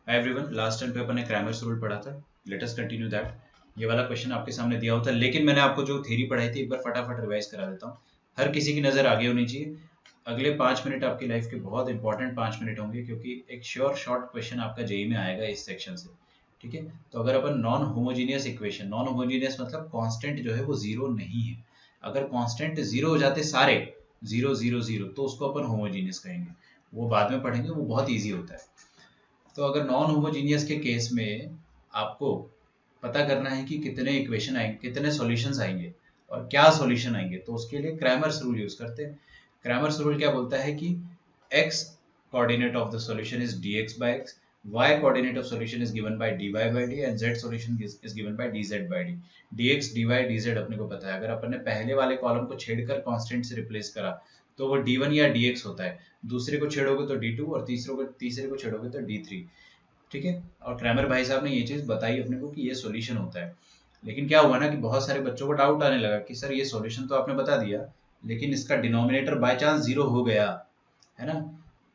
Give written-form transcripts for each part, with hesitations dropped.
Hi everyone, last time पे अपन ने Cramer's rule पढ़ा था। Let us continue that. ये वाला क्वेश्चन आपके सामने दिया होता है, लेकिन मैंने आपको जो थ्योरी पढ़ाई थी एक बार फटाफट रिवाइज करा देता हूँ। हर किसी की नज़र आगे होनी चाहिए। अगले 5 मिनट आपकी लाइफ के बहुत इंपॉर्टेंट 5 मिनट होंगे, क्योंकि एक श्योर शॉर्ट क्वेश्चन आपका जेई में आएगा इस सेक्शन से। ठीक है, तो अगर अपन non homogeneous equation, non homogeneous मतलब कांस्टेंट जो है वो जीरो नहीं है। अगर कांस्टेंट जीरो हो जाते सारे, जीरो जीरो जीरो, तो उसको अपन होमोजीनियस कहेंगे। वो बाद में पढ़ेंगे, वो बहुत ईजी होता है। तो अगर नॉन होमोजीनियस के केस में आपको पता करना है कि कितने इक्वेशन आएंगे, कितने सॉल्यूशंस आएंगे और क्या सॉल्यूशन आएंगे, तो उसके लिए क्रैमर्स रूल यूज करते हैं। क्रैमर्स रूल क्या बोलता है कि x coordinate of the solution is dx by x, y coordinate of solution is given by dy by d and z solution is given by dz by d। dx dy dz अपने को पता है। अगर अपन ने पहले वाले column को छेड़कर constant से रिप्लेस करा तो वो d1 या dx होता है। दूसरे को छेड़ोगे तो d2 और तीसरे को छेड़ोगे तो d3। ठीक है, और क्रैमर भाई साहब ने ये चीज बताई अपने को कि ये सॉल्यूशन होता है। लेकिन क्या हुआ ना कि बहुत सारे बच्चों को डाउट आने लगा कि सर ये सॉल्यूशन तो आपने बता दिया, लेकिन इसका डिनोमिनेटर बाय चांस जीरो हो गया, है ना,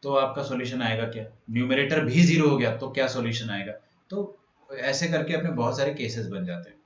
तो आपका सॉल्यूशन आएगा क्या? न्यूमरेटर भी जीरो हो गया तो क्या सॉल्यूशन आएगा? तो ऐसे करके अपने बहुत सारे केसेस बन जाते हैं।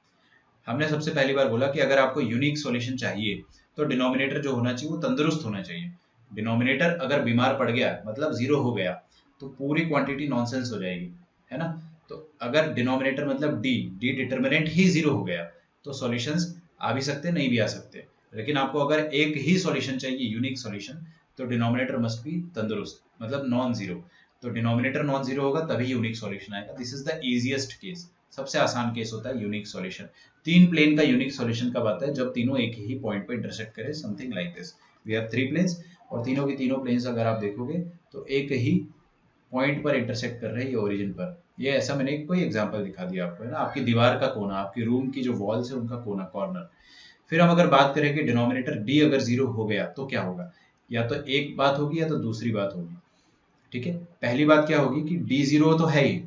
हमने सबसे पहली बार बोला कि अगर आपको यूनिक सॉल्यूशन चाहिए तो डिनोमिनेटर जो होना चाहिए वो तंदुरुस्त होना चाहिए। डिनोमिनेटर अगर बीमार पड़ गया मतलब जीरो हो गया तो पूरी क्वांटिटी नॉनसेंस हो जाएगी, है ना। तो अगर डिनोमिनेटर मतलब डी डी डिटर्मिनेंट ही जीरो हो गया तो सॉल्यूशंस आ भी सकते, नहीं भी आ सकते। लेकिन आपको अगर एक ही सॉल्यूशन चाहिए, यूनिक सॉल्यूशन, तो डिनोमिनेटर मस्ट बी तंदुरुस्त, मतलब नॉन जीरो। तो डिनोमिनेटर नॉन जीरो होगा तभी यूनिक सॉल्यूशन आएगा। This is the easiest case, सबसे आसान केस होता है यूनिक सॉल्यूशन। तीन प्लेन का यूनिक सॉल्यूशन कब आता है? जब तीनों एक ही पॉइंट पे इंटरसेक्ट करे, something like this. We have three planes और तीनों की तीनों प्लेन्स अगर आप देखोगे तो एक ही पॉइंट पर इंटरसेक्ट कर रहे हैं, ये ओरिजिन पर। ये ऐसा मैंने कोई एग्जांपल दिखा दिया आपको, है ना। आपकी दीवार का कोना, आपकी रूम की जो वॉल्स है उनका कोना, कॉर्नर। फिर हम अगर बात करें कि डिनोमिनेटर डी अगर जीरो हो गया तो क्या होगा, या तो एक बात होगी या तो दूसरी बात होगी। ठीक है, पहली बात क्या होगी कि डी जीरो तो है ही,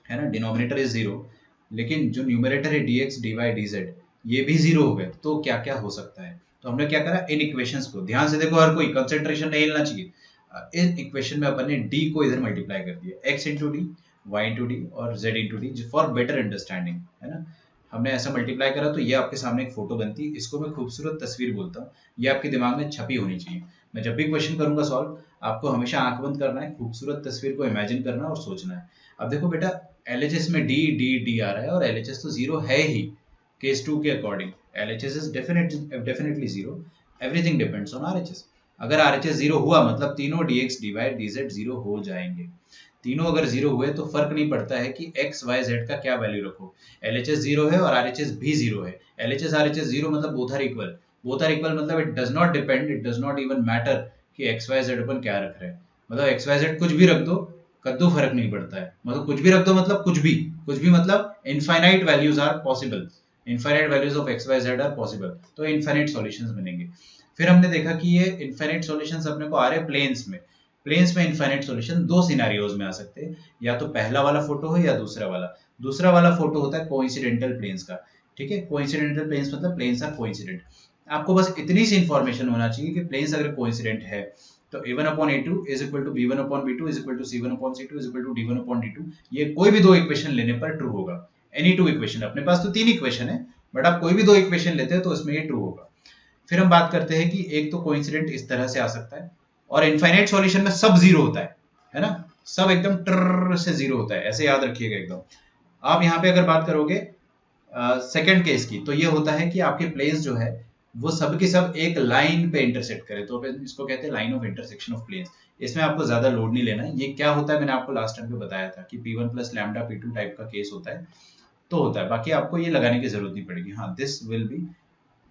है ना, डिनोमिनेटर इज जीरो, लेकिन जो न्यूमरेटर है D X D Y D Z ये भी जीरो हो गए तो क्या क्या हो सकता है। तो हमने क्या करा, इन इक्वेशंस को ध्यान से देखो, हर कोई कंसेंट्रेशन नहीं हिलना चाहिए। इस इक्वेशन में अपन ने डी को इधर मल्टीप्लाई कर दिया, x into d, y into d और z into d, for better understanding, है ना। हमने ऐसा मल्टीप्लाई करा तो ये आपके सामने एक फोटो बनती है। इसको मैं खूबसूरत तस्वीर बोलता हूँ। ये आपके दिमाग में छपी होनी चाहिए। मैं जब भी क्वेश्चन करूंगा सॉल्व, आपको हमेशा आंख बंद करना है, खूबसूरत तस्वीर को इमेजिन करना और सोचना है। अब देखो बेटा, एलएचएस में डी डी डी आ रहा है और एलएचएस तो जीरो है ही। केस टू के according LHS is definitely zero. Everything depends on RHS. अगर आरएचएस जीरो हुआ मतलब तीनों डीएक्स डीवाई डीजेड जीरो हो जाएंगे। तीनों अगर जीरो हुए तो फर्क नहीं पड़ता है कि एक्स वाई जेड का क्या वैल्यू रखो। एलएचएस जीरो है और आरएचएस भी जीरो है। एलएचएस आरएचएस जीरो मतलब both are equal. Both are equal मतलब it does not depend, it does not even matter कि एक्स वाई जेड अपन क्या रख रहे हैं। मतलब एक्स वाई जेड कुछ भी रख दो, कद्दू फर्क नहीं पड़ता है। मतलब कुछ भी रख दो मतलब कुछ भी मतलब infinite values are possible. Infinite values of X Y Z are possible, तो इनफाइनाइट सॉल्यूशंस बनेंगे। फिर हमने देखा कि ये इनफाइनाइट सॉल्यूशंस अपने को आ रहे हैं प्लेन्स में। प्लेन्स में इनफाइनाइट सॉल्यूशन दो सिनेरियोज में आ सकते हैं, या तो पहला वाला फोटो हो या दूसरा वाला। दूसरा वाला फोटो होता है कोइंसिडेंटल प्लेन्स का। ठीक है, कोइंसिडेंटल प्लेन्स मतलब प्लेन्स आर कोइंसिडेंट। आपको बस इतनी सी इंफॉर्मेशन होना चाहिए कि प्लेन्स अगर कोइंसिडेंट है तो a1 upon a2 is equal to b1 upon b2 is equal to c1 upon c2 is equal to d1 upon d2। ये कोई भी दो इक्वेशन लेने पर ट्रू होगा। एनी टू इक्वेशन, अपने पास तो तीन इक्वेशन है, बट आप कोई भी दो इक्वेशन लेते हैं तो इसमें ये ट्रू होगा। फिर हम बात करते हैं कि एक तो कोइंसिडेंट इस तरह से आ सकता है, और इनफाइनाइट सॉल्यूशन में सब जीरो होता है ना। सब एकदम टर से जीरो होता है, ऐसे याद रखिएगा एकदम। आप यहाँ पे अगर बात करोगे सेकंड केस की, तो ये होता है कि आपके प्लेन्स जो है वो सब के सब एक लाइन पे इंटरसेक्ट करे, तो इसको कहते हैं line of intersection of planes. इसमें आपको ज्यादा लोड नहीं लेना है। ये क्या होता है मैंने आपको लास्ट टाइम पे बताया था कि P1 plus lambda P2 type का केस होता है, तो होता है। बाकी आपको ये लगाने की जरूरत नहीं पड़ेगी। हाँ, दिस विल बी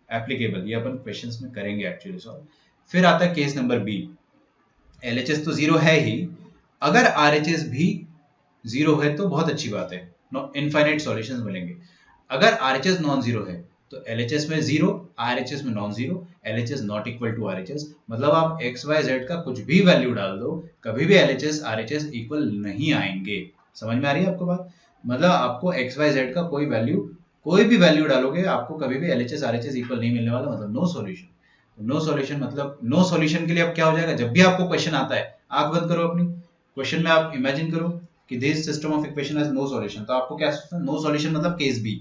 एप्लीकेबल, ये अपन क्वेश्चंस में करेंगे एक्चुअली सॉल्व। फिर आता है केस नंबर बी। एलएचएस तो जीरो है ही, अगर आरएचएस भी जीरो है तो बहुत अच्छी बात है, इनफाइनाइट सॉल्यूशंस मिलेंगे। अगर आरएचएस नॉन जीरो है तो एलएचएस में जीरो, आरएचएस में non zero, LHS not equal to RHS. मतलब आप एक्स वाई जेड का कुछ भी वैल्यू डाल दो, कभी भी एलएचएस आरएचएस इक्वल नहीं आएंगे। समझ में आ रही है आपको बात? मतलब आपको एक्स वाई जेड का कोई भी वैल्यू डालोगे, आपको कभी भी एलएचएस आरएचएस इक्वल नहीं मिलने वाला, मतलब नो सॉल्यूशन। नो सॉल्यूशन मतलब नो सॉल्यूशन के लिए अब क्या हो जाएगा, जब भी आपको क्वेश्चन आता है, आंख बंद करो अपनी, क्वेश्चन में आप इमेजिन करो कि this system of equation has no solution, तो आपको क्या सोचना, नो सॉल्यूशन मतलब केस बी।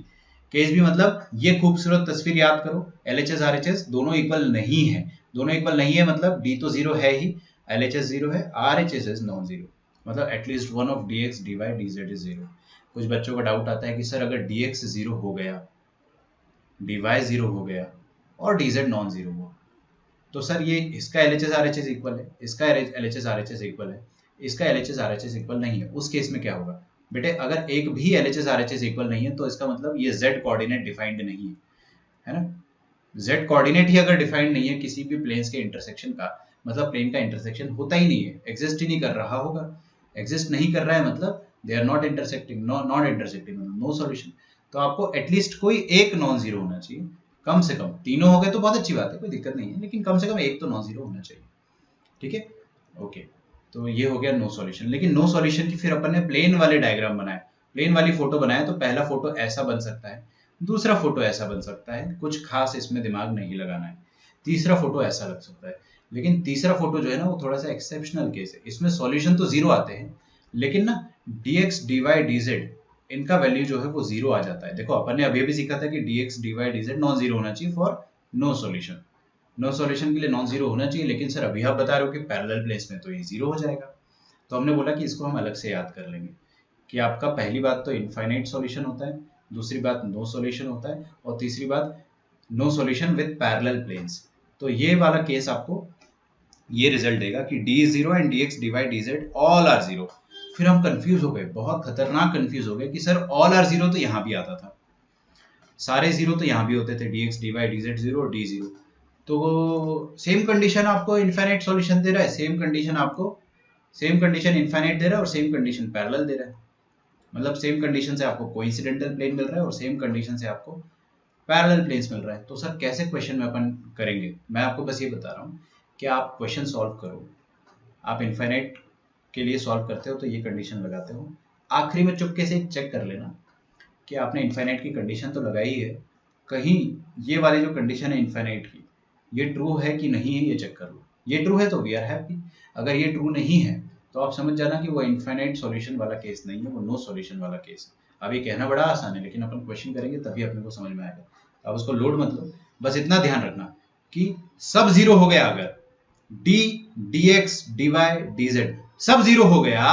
केस बी मतलब ये खूबसूरत तस्वीर याद करो, LHS RHS दोनों इक्वल नहीं है, दोनों इक्वल नहीं है मतलब D तो जीरो है ही, LHS जीरो है, RHS इज नॉन जीरो, मतलब at least one of dx dy dz is zero. कुछ बच्चों का डाउट आता है कि सर अगर dx जीरो हो गया, dy जीरो हो गया और dz नॉन जीरो हुआ, तो सर ये इसका LHS RHS इक्वल है, इसका LHS RHS इक्वल है, इसका LHS RHS इक्वल नहीं है, उस केस में क्या होगा बेटे, अगर एक भी LHS RHS इक्वल नहीं है तो इसका मतलब ये z कोऑर्डिनेट डिफाइंड नहीं है ना। z कोऑर्डिनेट ही अगर डिफाइंड नहीं है किसी भी प्लेन्स के इंटरसेक्शन का, मतलब प्लेन का इंटरसेक्शन होता ही नहीं है, एग्जिस्ट ही नहीं कर रहा होगा, एग्जिस्ट नहीं कर रहा है मतलब they are not intersecting, not intersecting, no solution. तो आपको एटलीस्ट कोई एक नॉन जीरो होना चाहिए, कम से कम, तीनों हो गए तो बहुत अच्छी बात है, कोई दिक्कत नहीं है, लेकिन कम से कम एक तो नॉन जीरो होना चाहिए, ठीक है। ओके, तो ये हो गया नो सॉल्यूशन। लेकिन नो सॉल्यूशन की फिर अपन ने प्लेन वाले डायग्राम बनाए, प्लेन वाली फोटो बनाया, तो पहला फोटो ऐसा बन सकता है, दूसरा फोटो ऐसा बन सकता है, कुछ खास इसमें दिमाग नहीं लगाना है, तीसरा फोटो ऐसा लग सकता है। लेकिन तीसरा फोटो जो है ना वो थोड़ा सा एक्सेप्शनल केस है, इसमें सॉल्यूशन तो जीरो आते हैं लेकिन ना dx dy dz इनका वैल्यू जो है वो जीरो आ जाता है। देखो अपन ने अभी भी सीखा था कि dx dy dz non zero होना चाहिए for no solution, no solution के लिए नॉन जीरो होना चाहिए, लेकिन सर अभी आप बता रहे हो कि पैरेलल प्लेन्स में तो ये जीरो हो जाएगा। तो हमने बोला कि इसको हम अलग से याद कर लेंगे कि आपका पहली बात तो इनफाइनाइट सॉल्यूशन होता है, दूसरी बात नो सॉल्यूशन होता है, और तीसरी बात no solution with parallel planes. तो ये वाला केस आपको ये रिजल्ट देगा कि d is zero and dx dy dz all are zero. फिर हम कंफ्यूज हो गए, बहुत खतरनाक कंफ्यूज हो गए कि सर ऑल आर जीरो तो यहाँ भी आता था, सारे जीरो तो यहाँ भी होते थे, dx dy dz जीरो और d जीरो। तो सेम कंडीशन आपको इनफाइनाइट सॉल्यूशन दे रहा है, सेम कंडीशन आपको, सेम कंडीशन इनफाइनाइट दे रहा है और सेम कंडीशन पैरेलल दे रहा है, मतलब सेम कंडीशन से आपको कोइंसिडेंटल प्लेन मिल रहा है और सेम कंडीशन से आपको पैरेलल प्लेन्स मिल रहा है। तो सर कैसे क्वेश्चन में अपन करेंगे, मैं आपको बस ये बता रहा हूँ कि आप क्वेश्चन सॉल्व करो, आप इनफाइनाइट के लिए सॉल्व करते हो तो ये कंडीशन लगाते हो, आखिरी में चुपके से चेक कर लेना कि आपने इनफाइनाइट की कंडीशन तो लगाई है, कहीं ये वाली जो कंडीशन है इनफाइनाइट की ये ट्रू है कि नहीं है ये चेक कर लो। ये ट्रू है तो वी आर हैप्पी, अगर ये ट्रू नहीं है तो आप समझ जाना कि वो इनफाइनाइट सॉल्यूशन वाला केस नहीं है, वो नो सॉल्यूशन वाला केस है। अब ये कहना बड़ा आसान है लेकिन अपन क्वेश्चन करेंगे तभी अपने को समझ में आएगा, अब उसको लोड मत लो, बस इतना ध्यान रखना कि सब जीरो हो गया, अगर d dx dy dz सब जीरो हो गया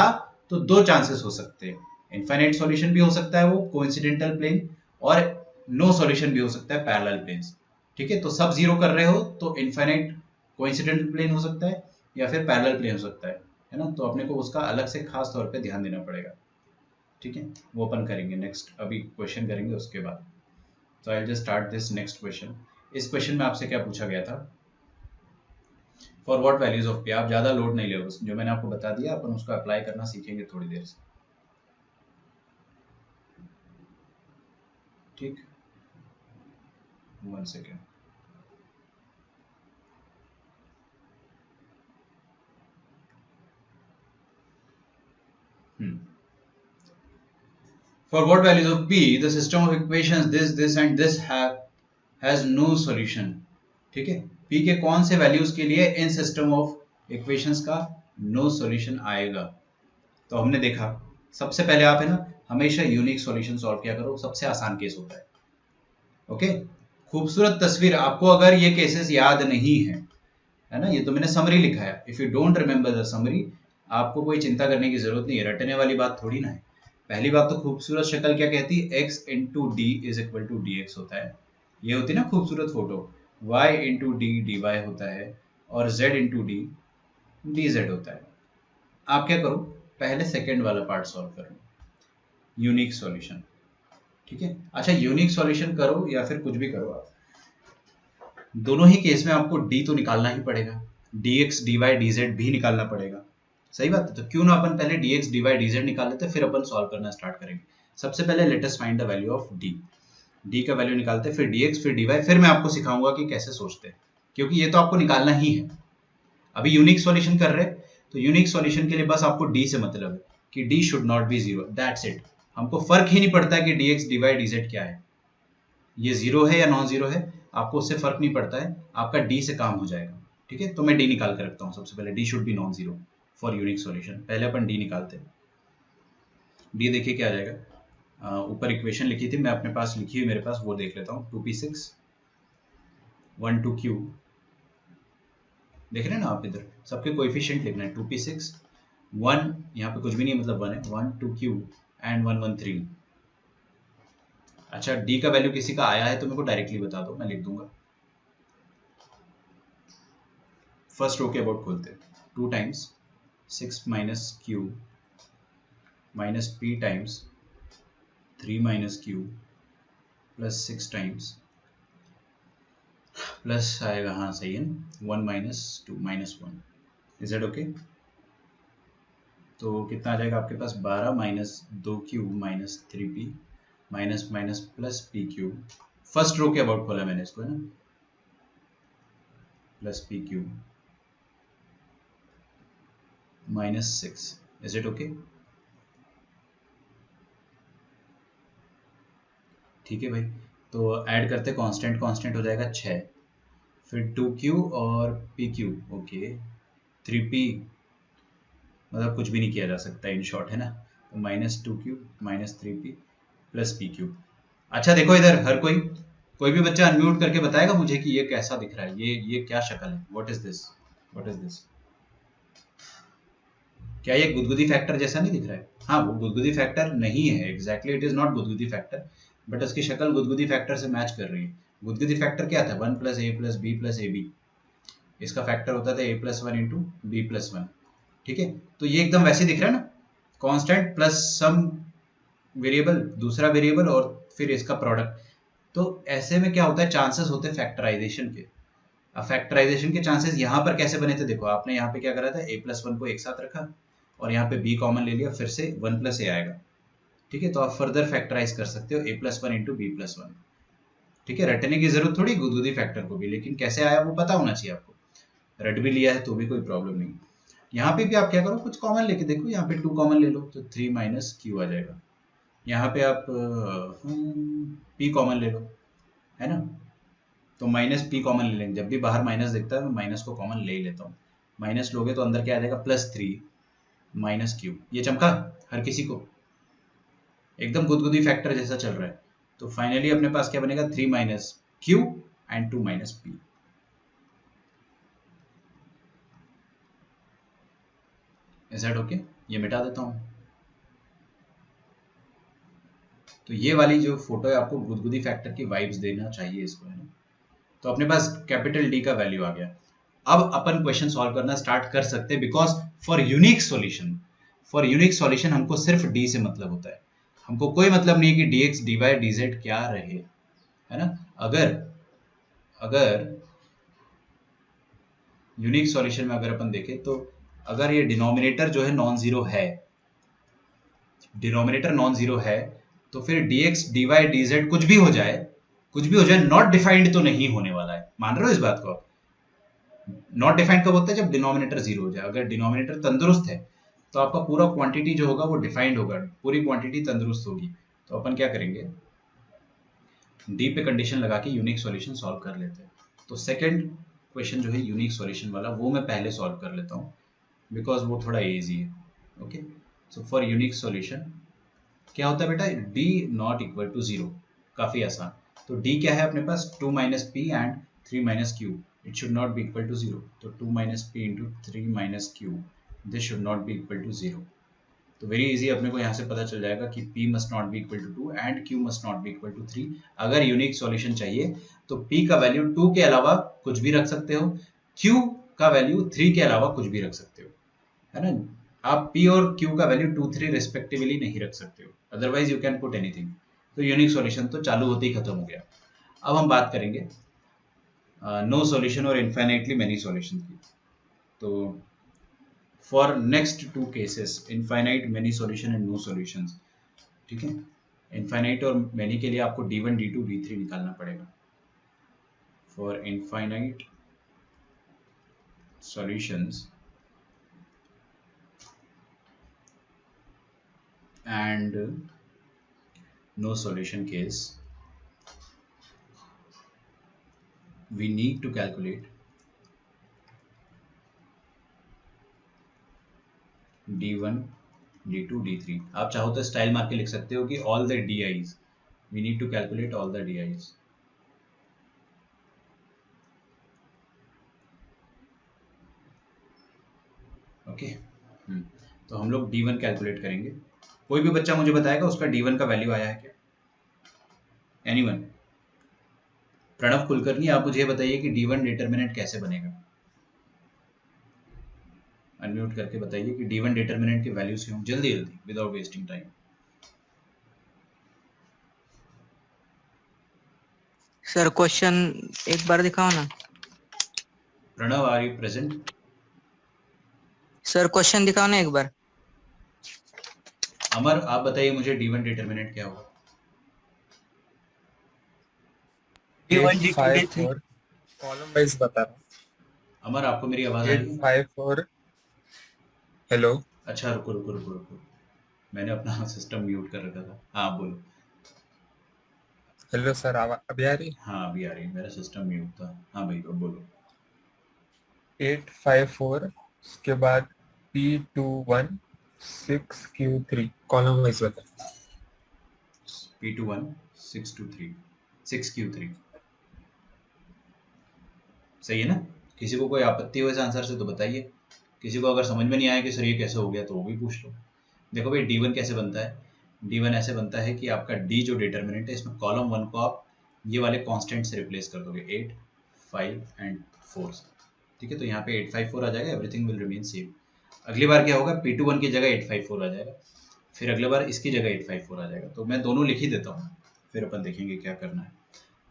तो दो चांसेस हो सकते हैं, इनफाइनाइट सॉल्यूशन भी हो सकता है वो कोइंसिडेंटल प्लेन, और नो सॉल्यूशन भी हो सकता है पैरेलल प्लेन्स, ठीक है। तो सब जीरो कर रहे हो तो इनफाइनाइट कोइंसिडेंटल प्लेन हो सकता है या फिर पैरेलल प्लेन हो सकता है ना, तो अपने को उसका अलग से खास तौर पे ध्यान देना पड़ेगा, ठीक है। वो अपन करेंगे नेक्स्ट, अभी क्वेश्चन करेंगे उसके बाद। तो I will just start this next question. इस क्वेश्चन में आपसे क्या पूछा गया था, for what values of p, आप ज्यादा लोड नहीं ले, जो मैंने आपको बता दिया अपन उसको अप्लाई करना सीखेंगे थोड़ी देर से, ठीक, 1 second. For what values of p the system of equations this and this has no solution, ठीक है। p के कौन से वैल्यूज के लिए इन सिस्टम ऑफ इक्वेशंस का नो सॉल्यूशन आएगा। तो हमने देखा सबसे पहले आप है ना हमेशा यूनिक सॉल्यूशन सॉल्व किया करो, सबसे आसान केस होता है, ओके। खूबसूरत तस्वीर, आपको अगर ये केसेस याद नहीं है ना, ये तो मैंने समरी लिखा है, if you don't remember the summary आपको कोई चिंता करने की जरूरत नहीं है, रटने वाली बात थोड़ी ना है। पहली बात तो खूबसूरत शक्ल क्या कहती है, x into D is equal to D X होता है, ये होती है ना खूबसूरत photo, y into D D Y होता है और z into D D Z होता है। आप क्या करो, पहले सेकेंड वाला पार्ट सॉल्व करो, यूनिक सॉल्यूशन, ठीक है। अच्छा यूनिक सॉल्यूशन करो या फिर कुछ भी करो, आप दोनों ही केस में आपको d तो निकालना ही पड़ेगा, dx dy dz भी निकालना पड़ेगा, सही बात है। तो क्यों ना अपन पहले dx dy dz निकाल लेते हैं, फिर अपन सॉल्व करना स्टार्ट करेंगे। सबसे पहले let us find the value of d का वैल्यू निकालते हैं, फिर dx फिर dy, फिर मैं आपको सिखाऊंगा कि कैसे सोचते हैं, क्योंकि ये तो आपको निकालना ही है। अभी यूनिक सॉल्यूशन कर रहे हैं तो यूनिक सॉल्यूशन के लिए बस आपको d से मतलब है कि d should not B zero, that's it. हमको फर्क ही नहीं पड़ता है कि dx dy dz क्या है, ये जीरो है या नॉन जीरो है, आपको उससे फर्क नहीं पड़ता है, आपका d से काम हो जाएगा, ठीक है। तो मैं d निकाल के रखता हूँ, सबसे पहले d should be non zero for unique solution, पहले अपन d निकालते हैं। डी देखिए क्या आ जाएगा। ऊपर इक्वेशन लिखी थी मैं अपने पास, लिखी हुई मेरे पास, वो देख लेता हूँ। 2p6 1 2q, देख रहे हैं ना आप, इधर सबके कोएफिशिएंट लिखना है। 2p6 1, यहाँ पे कुछ भी नहीं मतलब 1 है, 1 2q एंड 1 1 3। अच्छा डी का वैल्यू किसी का आया है तो मेरे को डायरेक्टली बता दो, मैं लिख दूंगा। फर्स्ट रो के अबाउट खोलते हैं। 2 times 6 minus Q minus P times 3 minus Q plus 6 times plus आएगा, हाँ सही है, 1 minus 2 minus 1। Is it okay? तो कितना आ जाएगा आपके पास, 12 minus 2q minus 3p minus minus plus P Q. First row के अबाउट खोला मैंने इसको, है ना, plus P Q minus 6। Is it okay? ठीक है भाई, तो ऐड करते कांस्टेंट, कांस्टेंट हो जाएगा 6, फिर 2q और pq, ओके 3p, मतलब कुछ भी नहीं किया जा सकता इन शॉर्ट, है ना। तो minus 2q minus 3p plus pq। अच्छा देखो इधर, हर कोई भी बच्चा अनम्यूट करके बताएगा मुझे कि ये कैसा दिख रहा है, ये क्या शक्ल है, what is this, what is this? क्या ये गुदगुदी फैक्टर जैसा नहीं दिख रहा है? हाँ वो गुदगुदी फैक्टर नहीं है, एग्जैक्टली इट इज नॉट गुदगुदी फैक्टर, बट उसकी शक्ल गुदगुदी फैक्टर से मैच कर रही है। गुदगुदी फैक्टर क्या था, 1 plus A plus B plus A B, इसका फैक्टर होता था a plus 1 into B plus 1। ठीक है, तो ये एकदम वैसे दिख रहा है ना, कांस्टेंट प्लस सम वेरिएबल, दूसरा वेरिएबल और फिर इसका प्रोडक्ट। तो ऐसे में क्या होता है, चांसेस होते हैं फैक्टराइजेशन के। अब फैक्टराइजेशन के चांसेस यहाँ पर कैसे बने थे, देखो आपने यहाँ पे क्या करा था, a प्लस 1 को एक साथ रखा और यहाँ पे b कॉमन ले लिया, फिर से 1 प्लस ए आएगा। ठीक है, तो आप फर्दर फैक्टराइज कर सकते हो a plus 1 into B plus 1। ठीक है, रटने की जरूरत थोड़ी गुदगुदी फैक्टर को भी, लेकिन कैसे आया वो पता होना चाहिए आपको। रट भी लिया है तो भी कोई प्रॉब्लम नहीं। यहाँ पे भी आप क्या करो, कुछ कॉमन लेके देखो, यहाँ पे 2 कॉमन ले लो तो 3 माइनस क्यू आ जाएगा। यहाँ पे आप p कॉमन ले लो, है ना, तो माइनस पी कॉमन ले लेंगे। जब भी बाहर माइनस दिखता है मैं माइनस को कॉमन ले ही लेता हूँ। माइनस लोगे तो अंदर क्या आ जाएगा, प्लस 3 माइनस क्यू। ये चमका हर किसी को, एकदम गुदगुदी फैक्टर जैसा चल रहा है। तो फाइनली अपने पास क्या बनेगा, 3 minus Q and 2 minus P. Is that okay? ये मिटा देता हूँ। तो ये वाली जो फोटो है आपको गुदगुदी फैक्टर की वाइब्स देना चाहिए इसको, है ना। तो अपने पास कैपिटल डी का वैल्यू आ गया। अब अपन क्वेश्चन सॉल्व करना स्टार्ट कर सकते हैं, बिकॉज फॉर यूनिक सॉल्यूशन हमको सिर्फ डी से मतलब होता है। हमको कोई मतलब नहीं कि dx dy dz क्या रहे, है ना। अगर अगर यूनिक सॉल्यूशन में अगर अपन देखें तो अगर ये डिनोमिनेटर जो है नॉन जीरो है, डिनोमिनेटर नॉन जीरो है, तो फिर dx dy dz कुछ भी हो जाए नॉट डिफाइंड तो नहीं होने वाला है। मान रहे हो इस बात को आप? नॉट डिफाइंड कब होता है, जब डिनोमिनेटर जीरो हो जाए। अगर डिनोमिनेटर तंदुरुस्त है तो आपका पूरा क्वांटिटी जो होगा वो डिफाइंड होगा, पूरी क्वांटिटी तंदुरुस्त होगी। तो अपन क्या करेंगे, डी पे कंडीशन लगा के यूनिक सॉल्यूशन सॉल्व कर लेते हैं। तो सेकंड क्वेश्चन जो है यूनिक सॉल्यूशन वाला, वो मैं पहले सॉल्व कर लेता हूँ बिकॉज वो थोड़ा इजी है। Okay, so for unique solution क्या होता है बेटा, D not equal to zero, काफी आसान। तो डी क्या है अपने पास, 2 minus P and 3 minus Q, it should not be equal to zero. तो 2 minus P into 3 minus Q, this should not be equal to zero. तो वेरी इजी, अपने को यहाँ से पता चल जाएगा कि p must not be equal to 2 and q must not be equal to 3। अगर यूनिक सॉल्यूशन चाहिए तो p का वैल्यू 2 के अलावा कुछ भी रख सकते हो, q का वैल्यू 3 के अलावा कुछ भी रख सकते हो, है ना। आप p और q का वैल्यू 2 3 रिस्पेक्टिवली नहीं रख सकते हो, otherwise you can put anything. तो यूनिक सॉल्यूशन तो चालू होते ही खत्म हो गया। अब हम बात करेंगे नो सॉल्यूशन और इनफाइनाइटली मेनी सॉल्यूशन की। तो for next two cases, infinite, many solution and no solutions, ठीक है। इनफाइनाइट और मेनी के लिए आपको d1 d2 d3 निकालना पड़ेगा। For infinite solutions and no solution case, we need to calculate d1 D2 D3 आप चाहो तो स्टाइल मार के लिख सकते हो कि all the DIs we need to calculate all the DIs. Okay तो हम लोग D1 कैलकुलेट करेंगे. कोई भी बच्चा मुझे बताएगा उसका D1 का वैल्यू आया है क्या? एनीवन? प्रणव कुलकर्णी आप मुझे बताइए कि D1 डिटर्मिनेंट कैसे बनेगा. अनम्यूट करके बताइए कि D1 डिटर्मिनेंट की वैल्यूज क्यों, जल्दी जल्दी without wasting time. Sir question एक बार दिखाओ ना. Pranav are you present? Sir question दिखाओ ना एक बार. अमर आप बताइए मुझे D1 डिटर्मिनेंट क्या होगा. D1 D2 D3 column wise बता रहा हूँ. अमर आपको मेरी आवाज आ रही है? 854 हेलो. अच्छा रुको रुको रुको रुको, मैंने अपना सिस्टम म्यूट कर रखा था. हाँ बोलो. हेलो सर, अभी आ रही. हाँ अभी आ रही है, मेरा सिस्टम म्यूट था. हाँ भाई अब बोलो. 854 उसके बाद P21 6Q3 कॉलम वाइज बता. P21 623 6Q3 सही है ना? किसी को कोई आपत्ति हो इस आंसर से तो बताइए. किसी को अगर समझ में नहीं आया कि सर ये कैसे हो गया तो वो भी पूछ लो. देखो भाई D1 कैसे बनता है. D1 ऐसे बनता है कि आपका D जो डिटर्मिनेंट है इसमें कॉलम 1 को आप ये वाले कांस्टेंट से रिप्लेस कर दोगे 8 5 एंड 4 से. ठीक है तो यहाँ पे 854 आ जाएगा. Everything will remain same. अगली बार क्या होगा, P21 की जगह 854 आ जाएगा. फिर अगली बार इसकी जगह 854 आ जाएगा. तो मैं दोनों लिख ही देता हूँ, फिर अपन देखेंगे क्या करना है.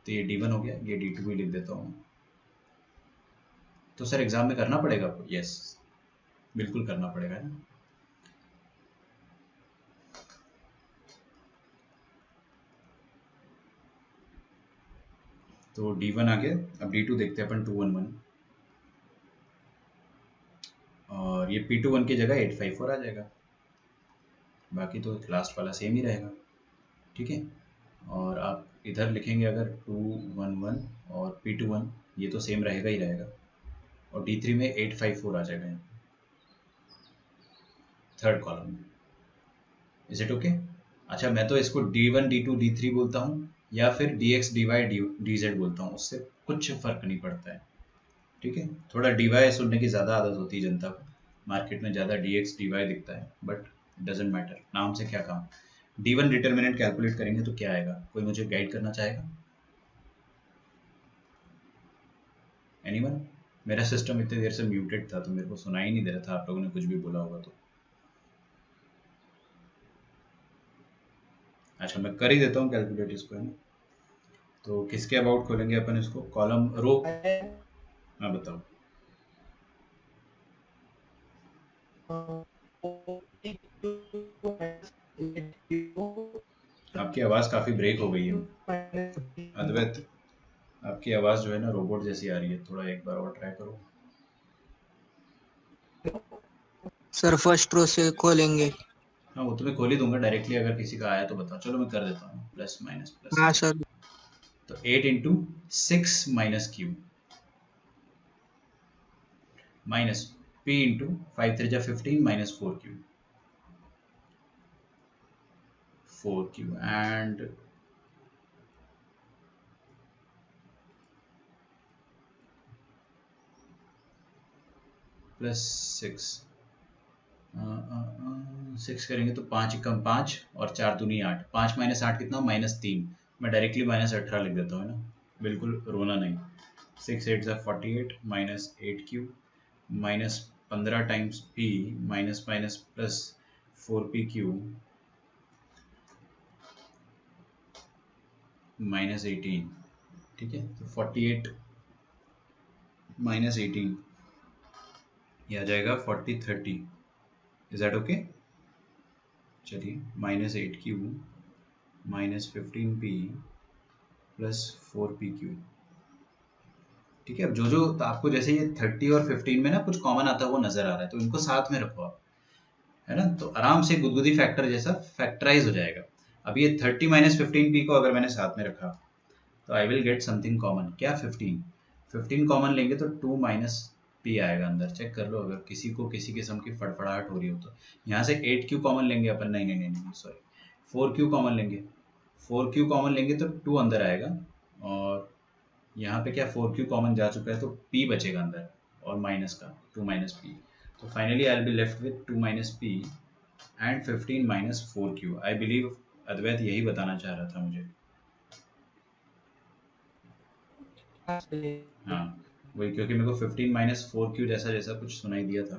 तो ये D1 हो गया, ये D2 भी लिख देता हूँ. तो सर एग्जाम में करना पड़ेगा आपको? यस बिल्कुल करना पड़ेगा ना. तो D1 आ गया. अब D2 देखते हैं अपन 211 और ये P21 की जगह 854 आ जाएगा. बाकी तो लास्ट वाला सेम ही रहेगा. ठीक है और आप इधर लिखेंगे अगर 211 और P21 ये तो सेम रहेगा ही रहेगा. और D3 में 854 आ जाएगा यहाँ थर्ड कॉलम में. Is it okay? अच्छा मैं तो इसको D1 D2 D3 बोलता हूँ या फिर DX DY DZ बोलता हूँ, उससे कुछ फर्क नहीं पड़ता है. ठीक है थोड़ा DY सुनने की ज़्यादा आदत होती है जनता को, मार्केट में ज़्यादा DX DY दिखता है बट डजेंट मैटर, नाम से क्या काम. D1 डिटर्मिनेंट कैलकुलेट करेंगे तो क्या आएगा, कोई मुझे गाइड करना चाहेगा? एनीवन? मेरा सिस्टम इतनी देर से म्यूटेड था तो मेरे को सुनाई ही नहीं दे रहा था आप लोगों ने कुछ भी बोला होगा तो. अच्छा मैं कर ही देता हूँ कैलकुलेट इसको, है ना. तो किसके अबाउट खोलेंगे अपन इसको, कॉलम रो. हाँ बताओ. आपकी आवाज काफी ब्रेक हो गई है अद्वैत. आपकी आवाज जो है ना रोबोट जैसी आ रही है, थोड़ा एक बार और ट्राई करो. सर फर्स्ट रो से खोलेंगे. हाँ वो तो मैं खोल ही दूंगा डायरेक्टली, अगर किसी का आया तो बताओ. चलो मैं कर देता हूँ प्लस माइनस प्लस. हाँ सर. तो 8 into 6 minus Q minus P into 5 3 जा 15 माइनस 4Q एंड प्लस 6 करेंगे तो 5 कम 5 और 4 दूनी 8. 5 माइनस 8 कितना, -3. मैं डायरेक्टली -18 लिख देता हूँ ना, बिल्कुल रोना नहीं. 6 8 जा 48 minus 8Q minus 15 times P minus minus plus 4PQ minus 18. ठीक है तो 48 माइनस 18 ये आ जाएगा 40 30. Is that okay? चलिए -8Q minus 15P plus 4PQ. ठीक है अब जो तो आपको जैसे ये 30 और 15 में ना कुछ कॉमन आता है वो नजर आ रहा है तो इनको साथ में रखो आप, है ना. तो आराम से गुदगुदी फैक्टर जैसा फैक्टराइज हो जाएगा. अब ये 30 माइनस 15P को अगर मैंने साथ में रखा तो I will get something common. क्या? 15 कॉमन लेंगे तो 2 माइनस P p आएगा अंदर। चेक कर लो, अगर किसी को किसी किस्म की फड़फड़ाहट हो रही हो तो। यहाँ से 8q कॉमन लेंगे अपन, नहीं नहीं नहीं नहीं सॉरी, 4q कॉमन लेंगे। 4q कॉमन लेंगे तो 2 अंदर आएगा, और यहाँ पे क्या 4q कॉमन जा चुका है तो p बचेगा अंदर, और माइनस का 2 माइनस p। तो finally I will be left with 2 minus p and 15 minus 4q। I believe Advait यही बताना चाह रहा था मुझे। हाँ वही, क्योंकि मेरे को 15 माइनस 4q जैसा जैसा कुछ सुनाई दिया था।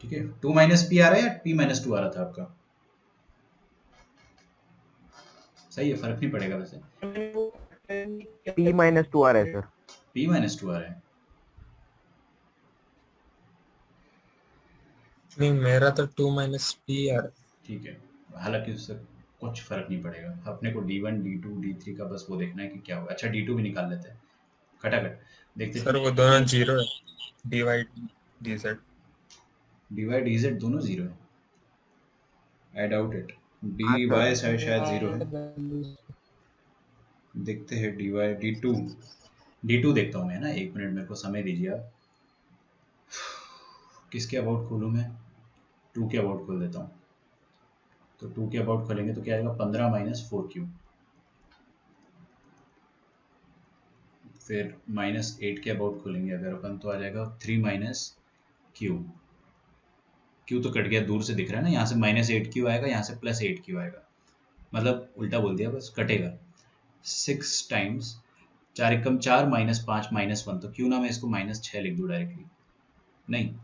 ठीक है, 2 माइनस p आ रहा है या p माइनस 2 आ रहा था आपका? सही है, फर्क नहीं पड़ेगा वैसे। p माइनस 2 आ रहा है सर। p माइनस 2 आ रहा है। नहीं, मेरा तो 2 माइनस पी आ रहा है। ठीक है, हालांकि उससे कुछ फर्क नहीं पड़ेगा, अपने को d1 d2 d3 का बस वो देखना है कि क्या होगा। अच्छा d2 भी निकाल लेते हैं खटाखट, देखते सर वो दोनों जीरो है, डिवाइड dz। dy dz दोनों जीरो है। आई डाउट इट, हाँ dy सर। शायद जीरो है। देखते हैं dy d2 देखता हूँ मैं ना, एक मिनट मेरे को समय दीजिए आप। किसके अबाउट खोलूँ मैं? 2 के अबाउट खोल देता हूँ। तो 2 के अबाउट खोलेंगे तो क्या आएगा, 15 माइनस 4q, फिर माइनस 8 के अबाउट खोलेंगे अगर अपन तो आ जाएगा 3 माइनस q। q तो कट गया, दूर से दिख रहा है ना, यहाँ से माइनस 8q आएगा, यहाँ से प्लस 8q आएगा, मतलब उल्टा बोल दिया बस, कटेगा 6 टाइम्स 4 एकम 4 माइनस 5 माइनस 1, तो क्यों ना मैं इसको माइनस 6 लिख दूँ डायरेक्टली। नहीं,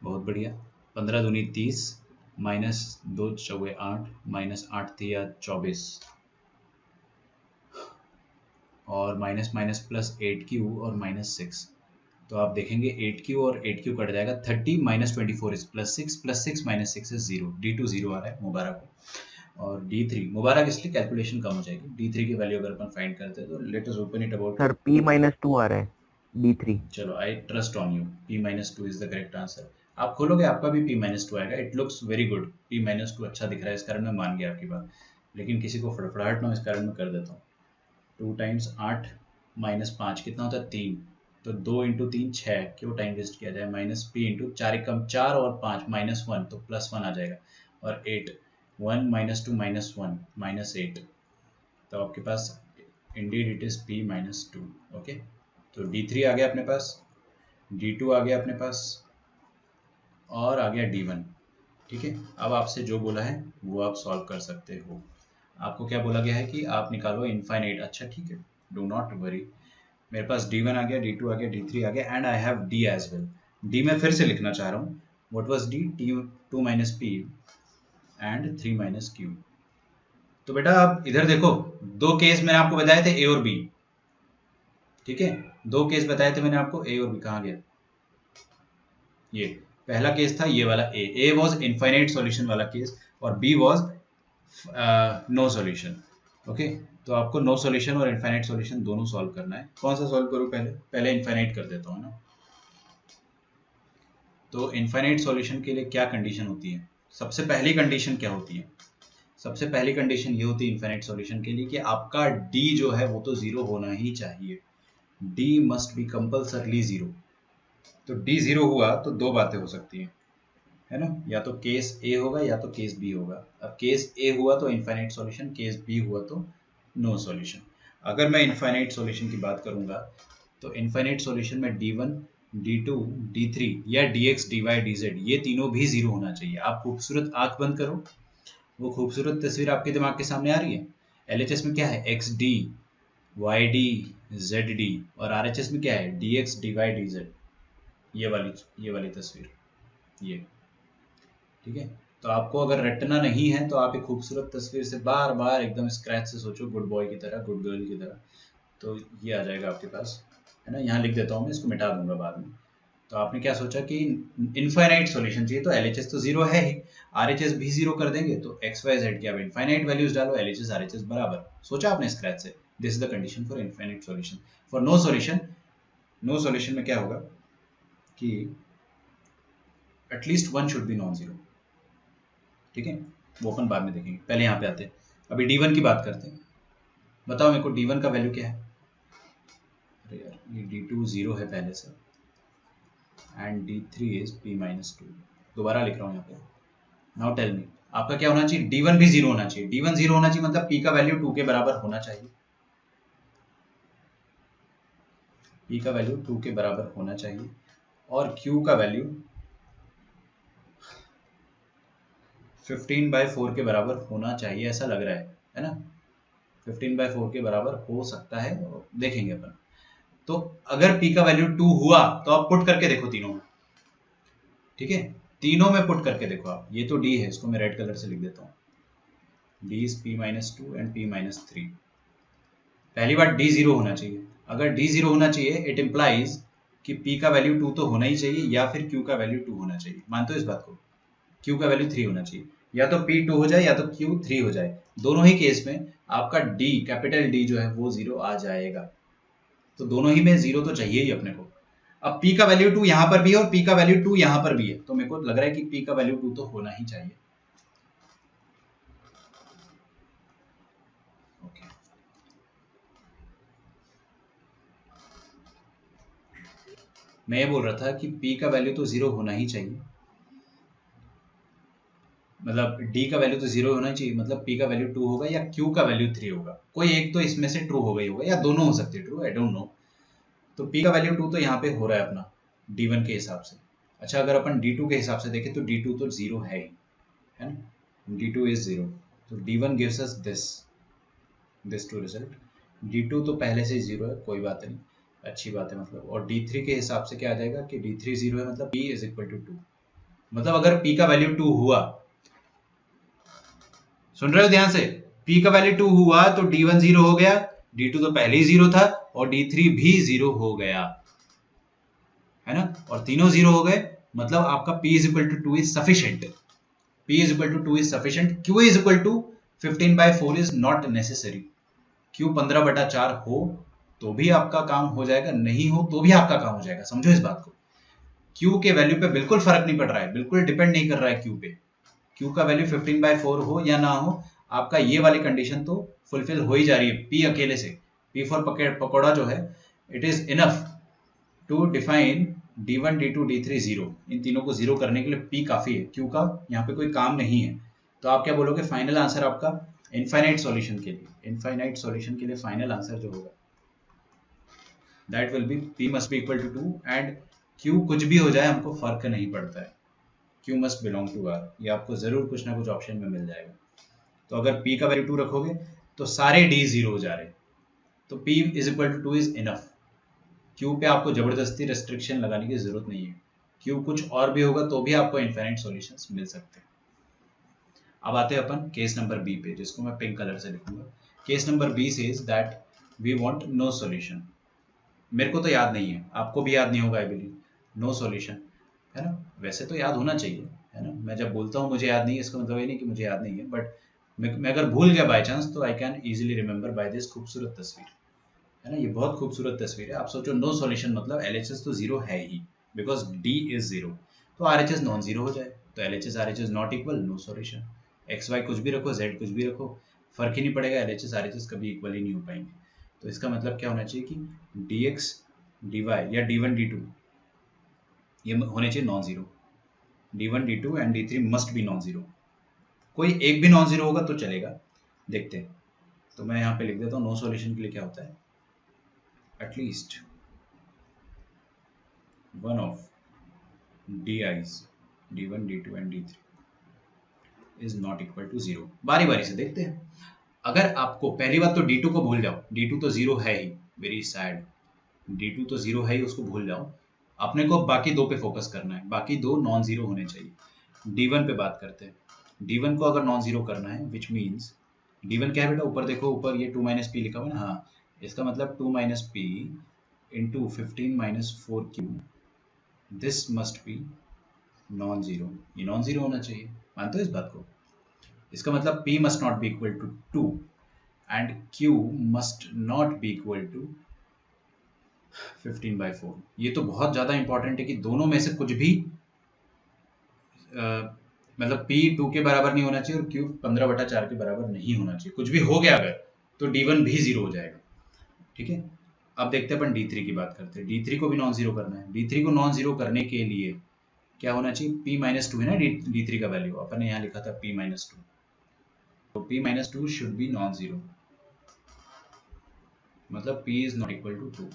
बहुत बढ़िया। 15 दूनी 30 माइनस 2 चौगे 8 माइनस 8 दिया 24, और माइनस माइनस प्लस 8q और माइनस 6। तो आप देखेंगे 8q और 8q कट जाएगा, 30 minus 24 is plus 6 minus 6 is 0। d2 0 आ रहा है मुबारक को। और d3 मुबारक इसलिए कैलकुलेशन कम हो जाएगी, d3 की वैल्यू अगर अपन फाइंड करते हैं तो let us open it about. Sir p minus 2 आ रहा है d3। चलो I trust on you, p minus 2 is the correct answer. आप खोलोगे आपका भी p माइनस 2 आएगा। It looks very good, p minus 2 अच्छा दिख रहा है, इस कारण मैं मान गया आपकी बात। लेकिन किसी को फड़फड़ाहट ना हो इस कारण मैं कर देता हूँ। 2 टाइम्स 8 माइनस 5 कितना होता है 3, तो 2 इंटू 3 6, क्यों टाइम वेस्ट किया जाए। माइनस p इंटू 4 एकम 4 और 5 माइनस 1, तो प्लस 1 आ जाएगा, और 8 1 माइनस 2 माइनस 1 माइनस 8, तो आपके पास indeed it is p minus 2। Okay, तो d3 आ गया अपने पास, d2 आ गया अपने पास, और आ गया d1। ठीक है, अब आपसे जो बोला है वो आप सॉल्व कर सकते हो। आपको क्या बोला गया है कि आप निकालो इनफाइनाइट। अच्छा ठीक है, डू नॉट वरी, मेरे पास d1 आ गया, d2 आ गया, d3 आ गया, and I have d as well. d मैं फिर से लिखना चाह रहा हूँ, what was d, 2 minus p and 3 minus q। तो बेटा आप इधर देखो, दो केस मैंने आपको बताए थे a और b। ठीक है, दो केस बताए थे मैंने आपको, a और b। कहाँ गया ये? पहला केस था ये वाला a वाज इनफाइनाइट सॉल्यूशन वाला केस, और b was no solution. Okay, तो आपको नो सॉल्यूशन और इनफाइनाइट सॉल्यूशन दोनों सॉल्व करना है। कौन सा सॉल्व करूं? पहले इनफाइनाइट कर देता हूं ना। तो इनफाइनाइट सॉल्यूशन के लिए क्या कंडीशन होती है? सबसे पहली कंडीशन क्या होती है? सबसे पहली कंडीशन ये होती है इनफाइनाइट सॉल्यूशन के लिए कि आपका d जो है वो तो जीरो होना ही चाहिए। d must B compulsorily zero. तो d जीरो हुआ तो दो बातें हो सकती हैं, है ना, या तो केस ए होगा या तो केस बी होगा। अब केस ए हुआ तो इनफाइनाइट सॉल्यूशन, केस बी हुआ तो नो सॉल्यूशन। अगर मैं इनफाइनाइट सॉल्यूशन की बात करूंगा तो इनफाइनाइट सॉल्यूशन में d1 d2 d3 या dx dy dz ये तीनों भी जीरो होना चाहिए। आप खूबसूरत आंख बंद करो, वो खूबसूरत तस्वीर आपके दिमाग के सामने आ रही है। LHS में क्या है, xd yd zd, और RHS में क्या है, dx dy dz। ये वाली तस्वीर, ये ठीक है। तो आपको अगर रटना नहीं है तो आप एक खूबसूरत तस्वीर से बार बार एकदम स्क्रैच से सोचो, गुड बॉय की तरह, गुड गर्ल की तरह, तो ये आ जाएगा आपके पास, है ना। यहाँ लिख देता हूँ मैं, इसको मिटा दूंगा बाद में। तो आपने क्या सोचा कि इनफाइनाइट सॉल्यूशन चाहिए, तो LHS तो जीरो है ही, RHS भी जीरो कर देंगे, तो XYZ की आप इनफाइनाइट वैल्यूज डालो, LHS RHS बराबर। सोचा आपने स्क्रैच से। This is the condition for infinite solution. For no solution, no solution में क्या होगा कि at least one should be non zero. ठीक है, वो अपन बाद में देखेंगे, पहले यहाँ पे आते हैं। अभी d1 की बात करते हैं। बताओ मेरे को d1 का वैल्यू क्या है? अरे यार ये D2 0 है पहले से एंड D3 इज P-2। दोबारा लिख रहा हूँ यहाँ पे। नाउ टेल मी आपका क्या होना चाहिए, D1 भी 0 होना चाहिए। D1 0 होना चाहिए मतलब P का वैल्यू 2 के बराबर होना चाहिए। P का वैल्यू 2 के बराबर होना चाहिए और Q का वैल्यू 15/4 के बराबर होना चाहिए, ऐसा लग रहा है ना। 15/4 के बराबर हो सकता है, देखेंगे अपन। तो अगर P का वैल्यू 2 हुआ तो आप पुट करके देखो तीनों में, ठीक है, तीनों में पुट करके देखो आप। ये तो D है, इसको मैं रेड कलर से लिख देता हूँ। D is P-2 and P-3। पहली बात D 0 होना चाहिए। अगर D 0 होना चाहिए इट इम्प्लाइज कि P का वैल्यू 2 तो होना ही चाहिए या फिर Q का वैल्यू 2 होना चाहिए। मानते हो इस बात को? Q का वैल्यू 3 होना चाहिए, या तो P 2 हो जाए या तो Q 3 हो जाए। दोनों ही केस में आपका D, कैपिटल D जो है वो 0 आ जाएगा। तो दोनों ही में 0 तो चाहिए ही अपने को। अब P का वैल्यू 2 यहाँ पर भी है और P का वैल्यू 2 यहाँ पर भी है, तो मेरे को लग रहा है कि P का वैल्यू 2 तो होना ही चाहिए। ओके मैं ये बोल रहा था कि P का वैल्यू तो 0 होना ही चाहिए, मतलब D का वैल्यू तो 0 होना चाहिए, मतलब P का वैल्यू 2 होगा या Q का वैल्यू 3 होगा। कोई एक तो इसमें से ट्रू हो गई होगा या दोनों हो सकते हैं ट्रू, आई डोंट नो। तो P का वैल्यू 2 तो यहाँ पे हो रहा है अपना D1 के हिसाब से। अच्छा अगर अपन D2 के हिसाब से देखें तो D2 तो 0 है ही, है ना। D2 इज 0, तो D1 gives us this two result. D2 तो पहले से 0 है, कोई बात नहीं, अच्छी बात है मतलब। और D3 के हिसाब से क्या आ जाएगा कि D3 0 है, मतलब P इज इक्वल टू 2। मतलब अगर P का वैल्यू 2 हुआ, सुन रहे हो ध्यान से, P का वैल्यू 2 हुआ तो D1 0 हो गया, D2 तो पहले ही 0 था और D3 भी 0 हो गया, है ना। और तीनों 0 हो गए, मतलब आपका P is equal to 2 is sufficient. P is equal to 2 is sufficient. Q is equal to 15/4 is not necessary. Q 15/4 हो तो भी आपका काम हो जाएगा, नहीं हो तो भी आपका काम हो जाएगा, समझो इस बात को। Q के वैल्यू पे बिल्कुल फर्क नहीं पड़ रहा है, बिल्कुल डिपेंड नहीं कर रहा है Q पे। Q का वैल्यू 15/4 हो या ना हो, आपका ये वाली कंडीशन तो फुलफिल हो ही जा रही है P अकेले से। P फॉर पकौड़ा जो है, it is enough to define D1, D2, D3 0। इन तीनों को 0 करने के लिए P काफी है, Q का यहाँ पे कोई काम नहीं है। तो आप क्या बोलोगे फाइनल आंसर आपका इनफाइनाइट सॉल्यूशन के लिए, इनफाइनाइट सॉल्यूशन के लिए फाइनल आंसर जो होगा that will be P must be equal to 2 and Q कुछ भी हो जाए हमको फर्क नहीं पड़ता है, Q must belong to R। ये आपको जरूर कुछ ना कुछ ऑप्शन में मिल जाएगा। तो अगर P का वैल्यू 2 रखोगे तो सारे D 0 हो जा रहे, तो P is equal to 2 is enough. Q पे आपको जबरदस्ती रेस्ट्रिक्शन लगाने की जरूरत नहीं है, Q कुछ और भी होगा तो भी आपको इनफाइनाइट सॉल्यूशंस मिल सकते हैं। अब आते हैं अपन केस नंबर बी पे, जिसको मैं पिंक कलर से लिखूंगा। Case number B says that we want no solution. मेरे को तो याद नहीं है, आपको भी याद नहीं होगा आई बिलीव, नो सॉल्यूशन, है ना। वैसे तो याद होना चाहिए, है ना। मैं जब बोलता हूँ मुझे याद नहीं है, इसका मतलब ये नहीं कि मुझे याद नहीं है, बट मैं अगर भूल गया बाई चांस तो I can easily remember by this खूबसूरत तस्वीर, है ना। ये बहुत खूबसूरत तस्वीर है। आप सोचो नो सॉल्यूशन मतलब LHS तो 0 है ही, बिकॉज D इज 0, तो RHS नॉन 0 हो जाए, तो LHS RHS not equal, no solution. XY कुछ भी रखो, Z कुछ भी रखो, फर्क ही नहीं पड़ेगा, LHS RHS कभी इक्वल ही नहीं हो पाएंगे। तो इसका मतलब क्या होना चाहिए कि DX dy या D1 D2 ये होने चाहिए non zero. D1 D2 and D3 must be non zero. कोई एक भी नॉन जीरो होगा तो चलेगा, देखते हैं। तो मैं यहाँ पे लिख देता हूँ नो सॉल्यूशन के लिए क्या होता है, at least one of DIs D1 D2 and D3 is not equal to 0। बारी बारी से देखते हैं। अगर आपको पहली बात तो D2 को भूल जाओ, D2 तो 0 है ही, वेरी सैड, D2 तो 0 है ही, उसको भूल जाओ। अपने को बाकी दो पे फोकस करना है, बाकी दो नॉन जीरो होने चाहिए। D1 पे बात करते हैं। D1 को अगर नॉन जीरो करना है, विच मीन्स D1 क्या है बेटा, ऊपर देखो, ऊपर ये 2 - P लिखा हुआ है ना, हाँ, इसका मतलब 2 - P into 15 - 4Q, this must be non zero. ये नॉन जीरो होना चाहिए, मानते हो इस बात को। इसका मतलब P must not be equal to 2 and Q must not be equal to 15/4। ये तो बहुत ज्यादा इंपॉर्टेंट है कि दोनों में से कुछ भी मतलब P 2 के बराबर नहीं होना चाहिए और Q 15/4 के बराबर नहीं होना चाहिए। कुछ भी हो गया अगर तो D1 भी 0 हो जाएगा, ठीक है। अब देखते हैं अपन D3 की बात करते हैं। D3 को भी नॉन जीरो करना है। D3 को नॉन जीरो करने के लिए क्या होना चाहिए? P-2 है ना D3 का वैल्यू, अपन ने यहाँ लिखा था P-2, तो P-2 should be non zero, मतलब P is not equal to 2।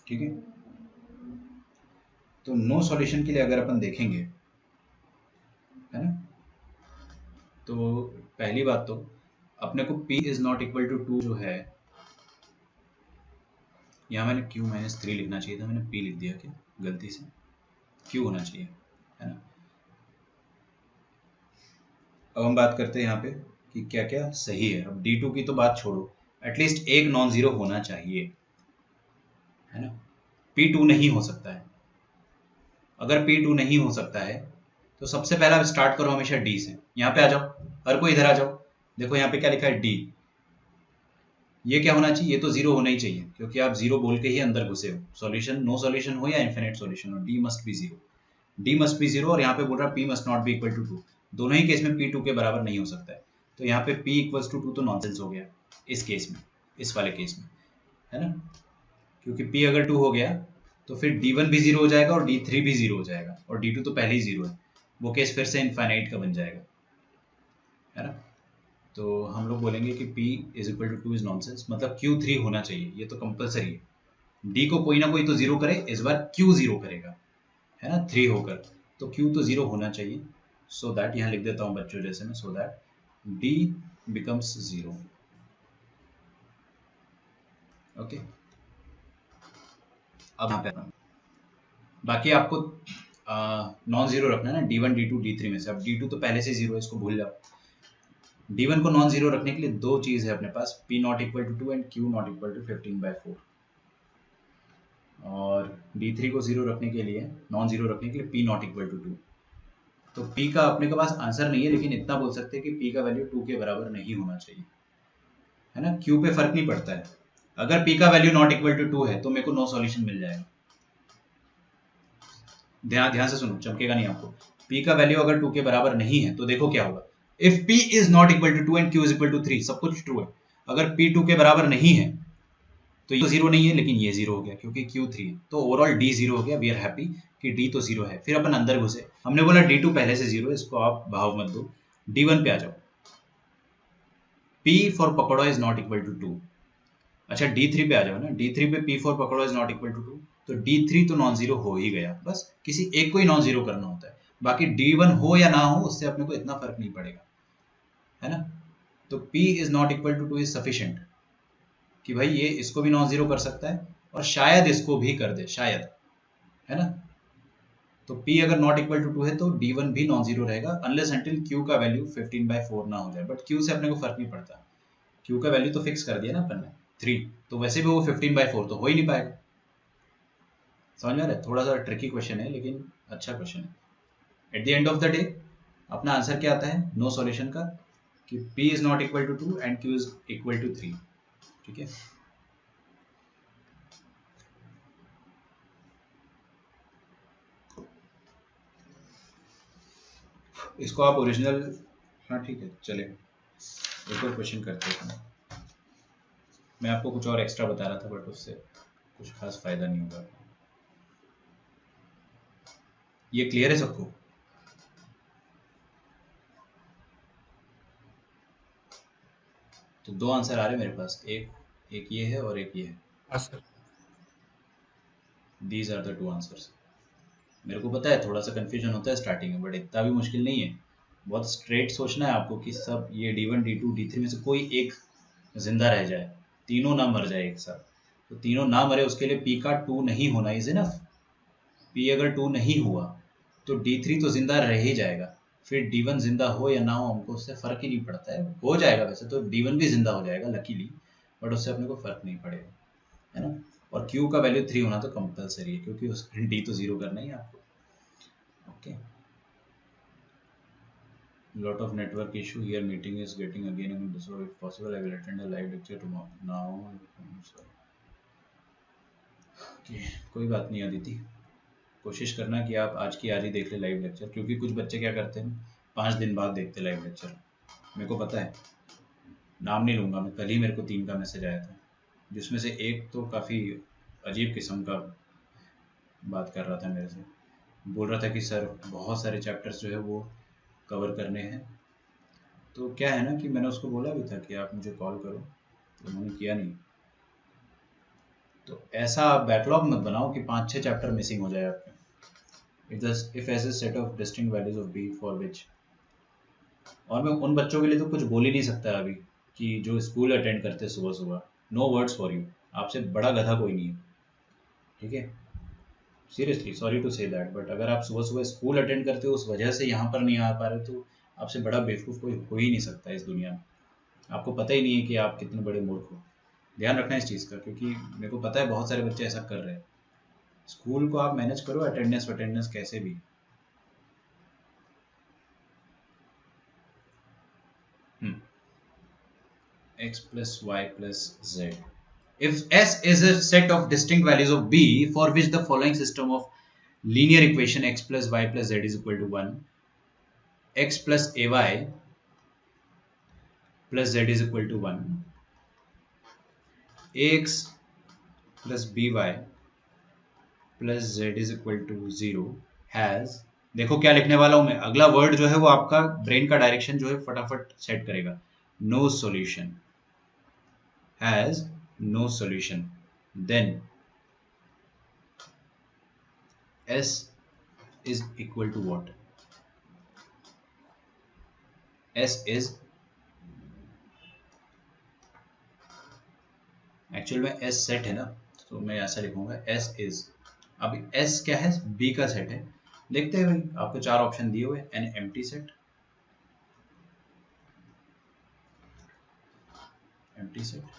ठीक है, तो नो सॉल्यूशन के लिए अगर अपन देखेंगे, है ना, तो पहली बात तो अपने को P is not equal to 2 जो है, यहाँ मैंने Q-3 लिखना चाहिए था, मैंने P लिख दिया क्या गलती से, Q होना चाहिए, है ना। अब हम बात करते हैं यहाँ पे कि क्या क्या सही है। अब D2 की तो बात छोड़ो, एटलीस्ट एक नॉन जीरो होना चाहिए, है ना। P2 नहीं हो सकता है। अगर P2 नहीं हो सकता है तो सबसे पहला स्टार्ट करो हमेशा D से। यहाँ पे आ जाओ, हर कोई इधर आ जाओ। देखो यहाँ पे क्या लिखा है D, ये क्या होना चाहिए? ये तो जीरो होना ही चाहिए, क्योंकि आप जीरो बोल के ही अंदर घुसे हो। सॉल्यूशन नो सॉल्यूशन हो या इन्फिनिट सॉल्यूशन हो, D must be zero, D must be zero. और यहाँ पे बोल रहा है P must not be equal to 2। दोनों ही केस में P 2 के बराबर नहीं हो सकता है, तो यहाँ पे P इक्वल्स टू 2 तो नॉनसेंस हो गया इस केस में, इस वाले केस में, है ना। क्योंकि P अगर 2 हो गया तो फिर D1 भी जीरो हो जाएगा और D3 भी जीरो हो जाएगा, और D2 तो पहले ही जीरो है, वो केस फिर से इनफाइनाइट का बन जाएगा, है ना। तो हम लोग बोलेंगे कि P is equal to 2 is nonsense, मतलब Q3 होना चाहिए, ये तो कंपलसरी है। D को कोई ना कोई तो जीरो करे, इस बार Q जीरो करेगा, है ना, 3 होकर, तो Q तो जीरो होना चाहिए। सो दैट यहाँ लिख देता हूँ बच्चों जैसे मैं, so that D becomes zero. Okay, अब यहाँ पे बाकी आपको नॉन जीरो रखना है ना, D1 D2 D3 में से। अब D2 तो पहले से जीरो है, इसको भूल जाओ। D1 को नॉन जीरो रखने के लिए दो चीज है अपने पास, P not equal to 2 and Q not equal to 15/4। और D3 को जीरो रखने के लिए, नॉन जीरो रखने के लिए P नॉट इक्वल टू 2। तो P का अपने के पास आंसर नहीं है, लेकिन इतना बोल सकते हैं कि P का वैल्यू 2 के बराबर नहीं होना चाहिए, है ना। Q पे फर्क नहीं पड़ता है, अगर P का वैल्यू नॉट इक्वल टू 2 है तो मेरे को नो सॉल्यूशन मिल जाएगा। ध्यान से सुनो, चमकेगा नहीं आपको। P का वैल्यू अगर 2 के बराबर नहीं है तो देखो क्या होगा। If P is not equal to 2 and Q is equal to 3, सब कुछ ट्रू है। अगर P 2 के बराबर नहीं है तो ये जीरो नहीं है, लेकिन ये जीरो हो गया क्योंकि Q 3 है, तो ओवरऑल D जीरो हो गया। वी आर हैप्पी कि D तो जीरो है। फिर अपन अंदर घुसे, हमने बोला D2 पहले से जीरो है, इसको आप भाव मत दो। D1 पे आ जाओ, P for pakora is not equal to 2। अच्छा D3 पे आ जाओ ना, D3 पे P for pakora is not equal to 2, तो D3 तो नॉन जीरो हो ही गया। बस किसी एक को ही नॉन जीरो करना होता है, बाकी D1 हो या ना हो उससे अपने को इतना फर्क नहीं पड़ेगा, है ना। तो P is not equal to 2 is sufficient कि भाई ये इसको भी नॉन जीरो कर सकता है और शायद इसको भी कर दे, शायद, है ना। तो P अगर नॉट इक्वल टू 2 है तो D1 भी नॉन जीरो रहेगा, अनलेस अंटिल Q का वैल्यू 15/4 ना हो जाए। बट Q से अपने को फर्क नहीं पड़ता, Q का वैल्यू तो फिक्स कर दिया ना अपन ने 3, तो वैसे भी वो 15/4 तो हो ही नहीं पाएगा। समझ में आ रहा है? थोड़ा सा ट्रिकी क्वेश्चन है, लेकिन अच्छा क्वेश्चन है। At the end of the day अपना आंसर क्या आता है नो सॉल्यूशन का, कि P is not equal to 2 and Q is equal to 3। ठीक है, इसको आप ओरिजिनल, हाँ ठीक है, चले एक और क्वेश्चन करते हैं। मैं आपको कुछ और एक्स्ट्रा बता रहा था, बट उससे कुछ खास फायदा नहीं होगा। ये क्लियर है सबको? तो दो आंसर आ रहे हैं मेरे पास, एक ये है और एक ये है। हाँ sir. These are the two answers. मेरे को पता है थोड़ा सा कंफ्यूजन होता है स्टार्टिंग में, बट इतना भी मुश्किल नहीं है। बहुत स्ट्रेट सोचना है आपको कि सब ये D1 D2 D3 में से कोई एक जिंदा रह जाए, तीनों ना मर जाए एक साथ। तो तीनों ना मरे उसके लिए P का 2 नहीं होना इज इनफ। P अगर 2 नहीं हुआ तो D3 तो जिंदा रह ही जाएगा, फिर D1 जिंदा हो या ना हो हमको उससे फर्क ही नहीं पड़ता है। हो जाएगा वैसे तो D1 भी जिंदा हो जाएगा लकीली, बट उससे अपने को फर्क नहीं पड़ेगा, है ना। और Q का वैल्यू 3 होना तो कंपलसरी है, क्योंकि उस D तो जीरो करना ही है आपको। Okay, lot of network issue here, meeting is getting again, so if possible I will attend a live lecture tomorrow now. okay, कोई बात नहीं अदिति, कोशिश करना कि आप आज की आज ही देख ले लाइव लेक्चर, क्योंकि कुछ बच्चे क्या करते हैं 5 दिन बाद देखते लाइव लेक्चर। मेरे को पता है, नाम नहीं लूंगा मैं, कल ही मेरे को 3 का मैसेज आया था, जिसमें से एक तो काफ़ी अजीब किस्म का बात कर रहा था मेरे से, बोल रहा था कि सर बहुत सारे चैप्टर्स जो है वो कवर करने हैं। तो क्या है ना कि मैंने उसको बोला भी था कि आप मुझे कॉल करो, तो उन्होंने किया नहीं। तो ऐसा आप बैकलॉग मत बनाओ कि 5-6 चैप्टर मिसिंग हो जाए आपके। If as a set of distinct values of B for which, और मैं उन बच्चों के लिए तो कुछ बोल ही नहीं सकता अभी कि जो स्कूल अटेंड करते हैं सुबह सुबह। नो वर्ड्स फॉर यू, आपसे बड़ा गधा कोई नहीं है, ठीक है? Seriously sorry to say that, but अगर आप सुबह सुबह स्कूल अटेंड करते हो उस वजह से यहाँ पर नहीं आ पा रहे, तो आपसे बड़ा बेवकूफ़ कोई हो ही नहीं सकता इस दुनिया में। आपको पता ही नहीं है कि आप कितने बड़े मूर्ख हो। ध्यान रखना इस चीज़ का, क्योंकि मेरे को पता है बहुत सारे बच्चे ऐसा कर रहे हैं। स्कूल को आप मैनेज करो, अटेंडेंस कैसे भी। x plus y plus z. If S is a set of distinct values of b for which the following system of linear equation x plus y plus z is equal to 1, x plus ay plus z is equal to 1, ax plus by plus z is equal to 0 has, देखो क्या लिखने वाला हूं मैं, अगला word जो है वो आपका ब्रेन का डायरेक्शन जो है फटाफट सेट करेगा। No solution, has no solution, then S is equal to what? S is, actual में S सेट है ना, तो मैं ऐसा लिखूंगा S is। अब S क्या है? B का सेट है। देखते हैं भाई, आपको 4 ऑप्शन दिए हुए, N empty set, empty set.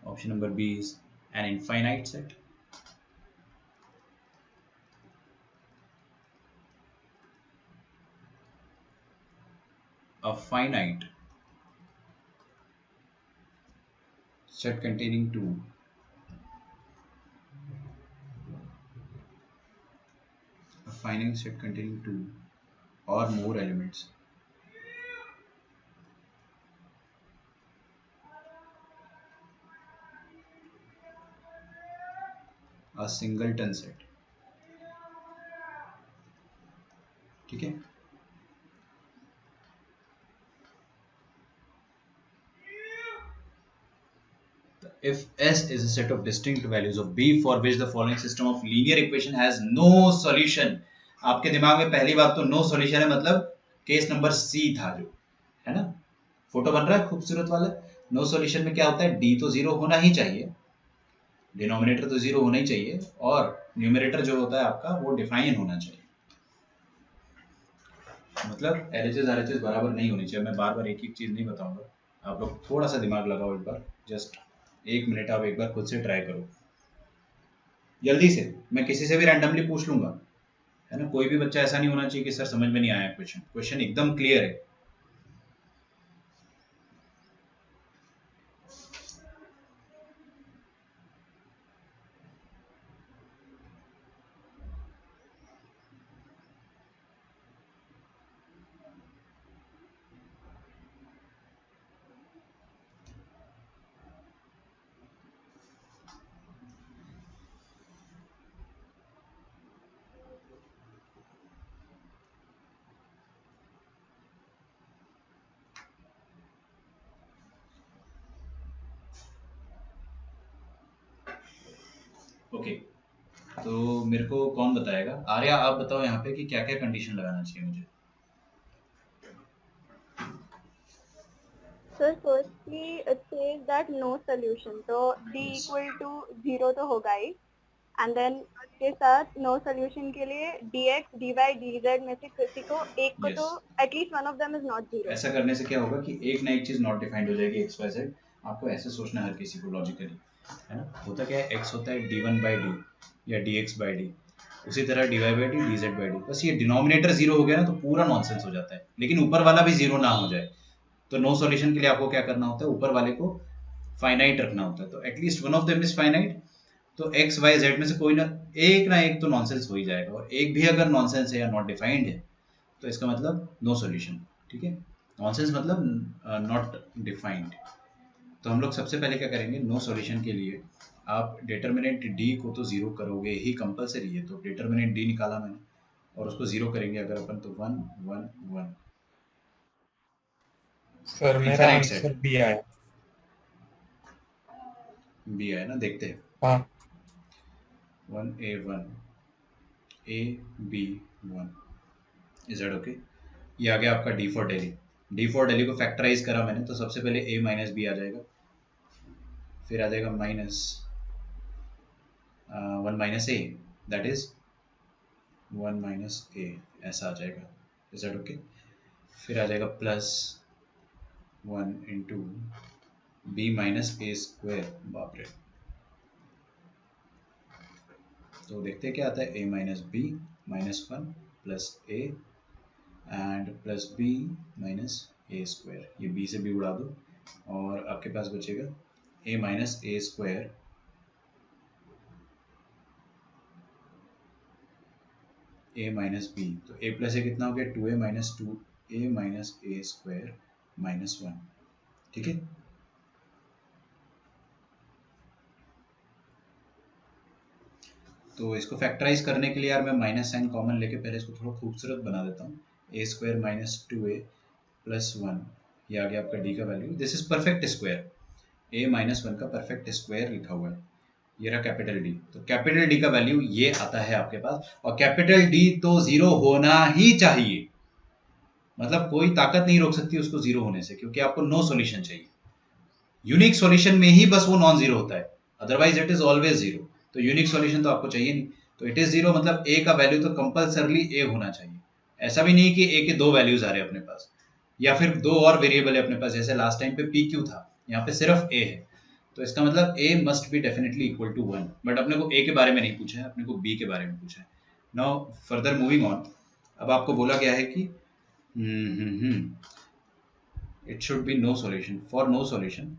Option number B is an infinite set. A finite set containing 2. A finite set containing 2 or more elements. A singleton set, ठीक है? If S is a set of distinct values of B for which the following system of linear equation has no solution, आपके दिमाग में पहली बात तो no solution है, मतलब केस नंबर C था जो है ना, फोटो बन रहा है खूबसूरत वाला। नो सॉल्यूशन में क्या होता है, D तो 0 होना ही चाहिए, डिनोमिनेटर तो 0 होना ही चाहिए, और न्यूमरेटर जो होता है आपका वो डिफाइन होना चाहिए। मतलब LHS RHS बराबर नहीं होनी चाहिए। मैं बार बार एक एक चीज़ नहीं बताऊंगा, आप लोग थोड़ा सा दिमाग लगाओ एक बार, जस्ट 1 मिनट आप एक बार खुद से ट्राई करो जल्दी से। मैं किसी से भी रैंडमली पूछ लूंगा, है ना, कोई भी बच्चा ऐसा नहीं होना चाहिए कि सर समझ में नहीं आया क्वेश्चन। क्वेश्चन एकदम क्लियर है। ओके, तो मेरे को कौन बताएगा? आर्या आप बताओ यहाँ पे कि क्या क्या कंडीशन लगाना चाहिए मुझे। Sir firstly it says that no solution, तो d इक्वल टू 0 तो होगा ही, एंड देन के साथ नो सॉल्यूशन के लिए dx dy dz में से किसी को एक को Yes. तो at least one of them is not 0। ऐसा करने से क्या होगा कि एक ना एक चीज नॉट डिफाइंड हो जाएगी, एक्स वाई जेड। आपको ऐसे सोचना है हर किसी को लॉजिकली, है ना। होता क्या है, एक्स होता है d1/d या dx/d, उसी तरह dy by d dz by d। बस ये डिनोमिनेटर 0 हो गया ना तो पूरा नॉनसेंस हो जाता है, लेकिन ऊपर वाला भी 0 ना हो जाए। तो नो सॉल्यूशन के लिए आपको क्या करना होता है, ऊपर वाले को फाइनाइट रखना होता है, तो at least one of them is finite. तो एक्स वाई जेड में से कोई ना एक तो नॉनसेंस हो ही जाएगा, और एक भी अगर नॉनसेंस है या नॉट डिफाइंड है तो इसका मतलब नो सॉल्यूशन, ठीक है। नॉनसेंस मतलब नॉट डिफाइंड। तो हम लोग सबसे पहले क्या करेंगे, नो सॉल्यूशन के लिए आप डिटर्मिनेंट डी को तो जीरो करोगे ही कंपलसरी है, तो डिटर्मिनेंट डी निकाला मैंने और उसको जीरो करेंगे अगर अपन, तो 1 1 1 सर मेरा इनफाइनाइट आंसर सेट बी आया। बी है ना, देखते हैं। हाँ 1 a 1 a b 1 is that okay. ये आ गया आपका D for daily. D for daily को फैक्टराइज करा मैंने, तो सबसे पहले a माइनस बी आ जाएगा, फिर आ जाएगा minus 1 minus a, that is 1 minus a, ऐसा आ जाएगा। Is that okay. फिर आ जाएगा प्लस 1 इंटू बी माइनस ए स्क्वायर, बाप रे। तो देखते हैं क्या आता है, a minus b minus 1 plus a and plus b minus A square, ये b से b उड़ा दो और आपके पास बचेगा a minus A square a minus B, तो a प्लस ए कितना हो गया, 2a माइनस 2a माइनस ए स्क्वायर माइनस 1, ठीक है। तो इसको फैक्टराइज करने के लिए यार मैं माइनस साइन कॉमन लेके पहले इसको थोड़ा खूबसूरत बना देता हूँ। ए स्क्वायर माइनस 2a प्लस 1, ये आ गया आपका डी का value. This is perfect square, A minus 1 का परफेक्ट स्क्वायर लिखा हुआ है, ये रहा कैपिटल डी। तो कैपिटल डी का वैल्यू ये आता है आपके पास, और कैपिटल डी तो जीरो होना ही चाहिए, मतलब कोई ताकत नहीं रोक सकती उसको जीरो होने से, क्योंकि आपको नो सॉल्यूशन चाहिए। यूनिक सॉल्यूशन में ही बस वो नॉन जीरो होता है, otherwise it is always zero. तो यूनिक सॉल्यूशन तो आपको चाहिए नहीं, तो इट इज जीरो, मतलब ए का वैल्यू तो कंपलसरली ए होना चाहिए। ऐसा भी नहीं कि ए के दो वैल्यूज आ रहे हैं अपने पास, या फिर दो और वेरिएबल है अपने पास, जैसे लास्ट टाइम पे पी क्यू था, यहाँ पे सिर्फ ए है, तो इसका मतलब a must be definitely equal to 1। But अपने को ए के बारे में नहीं पूछा है, अपने को बी के बारे में पूछा है। नाउ फर्दर मूविंग ऑन, अब आपको बोला गया है कि it should be no solution. For no solution,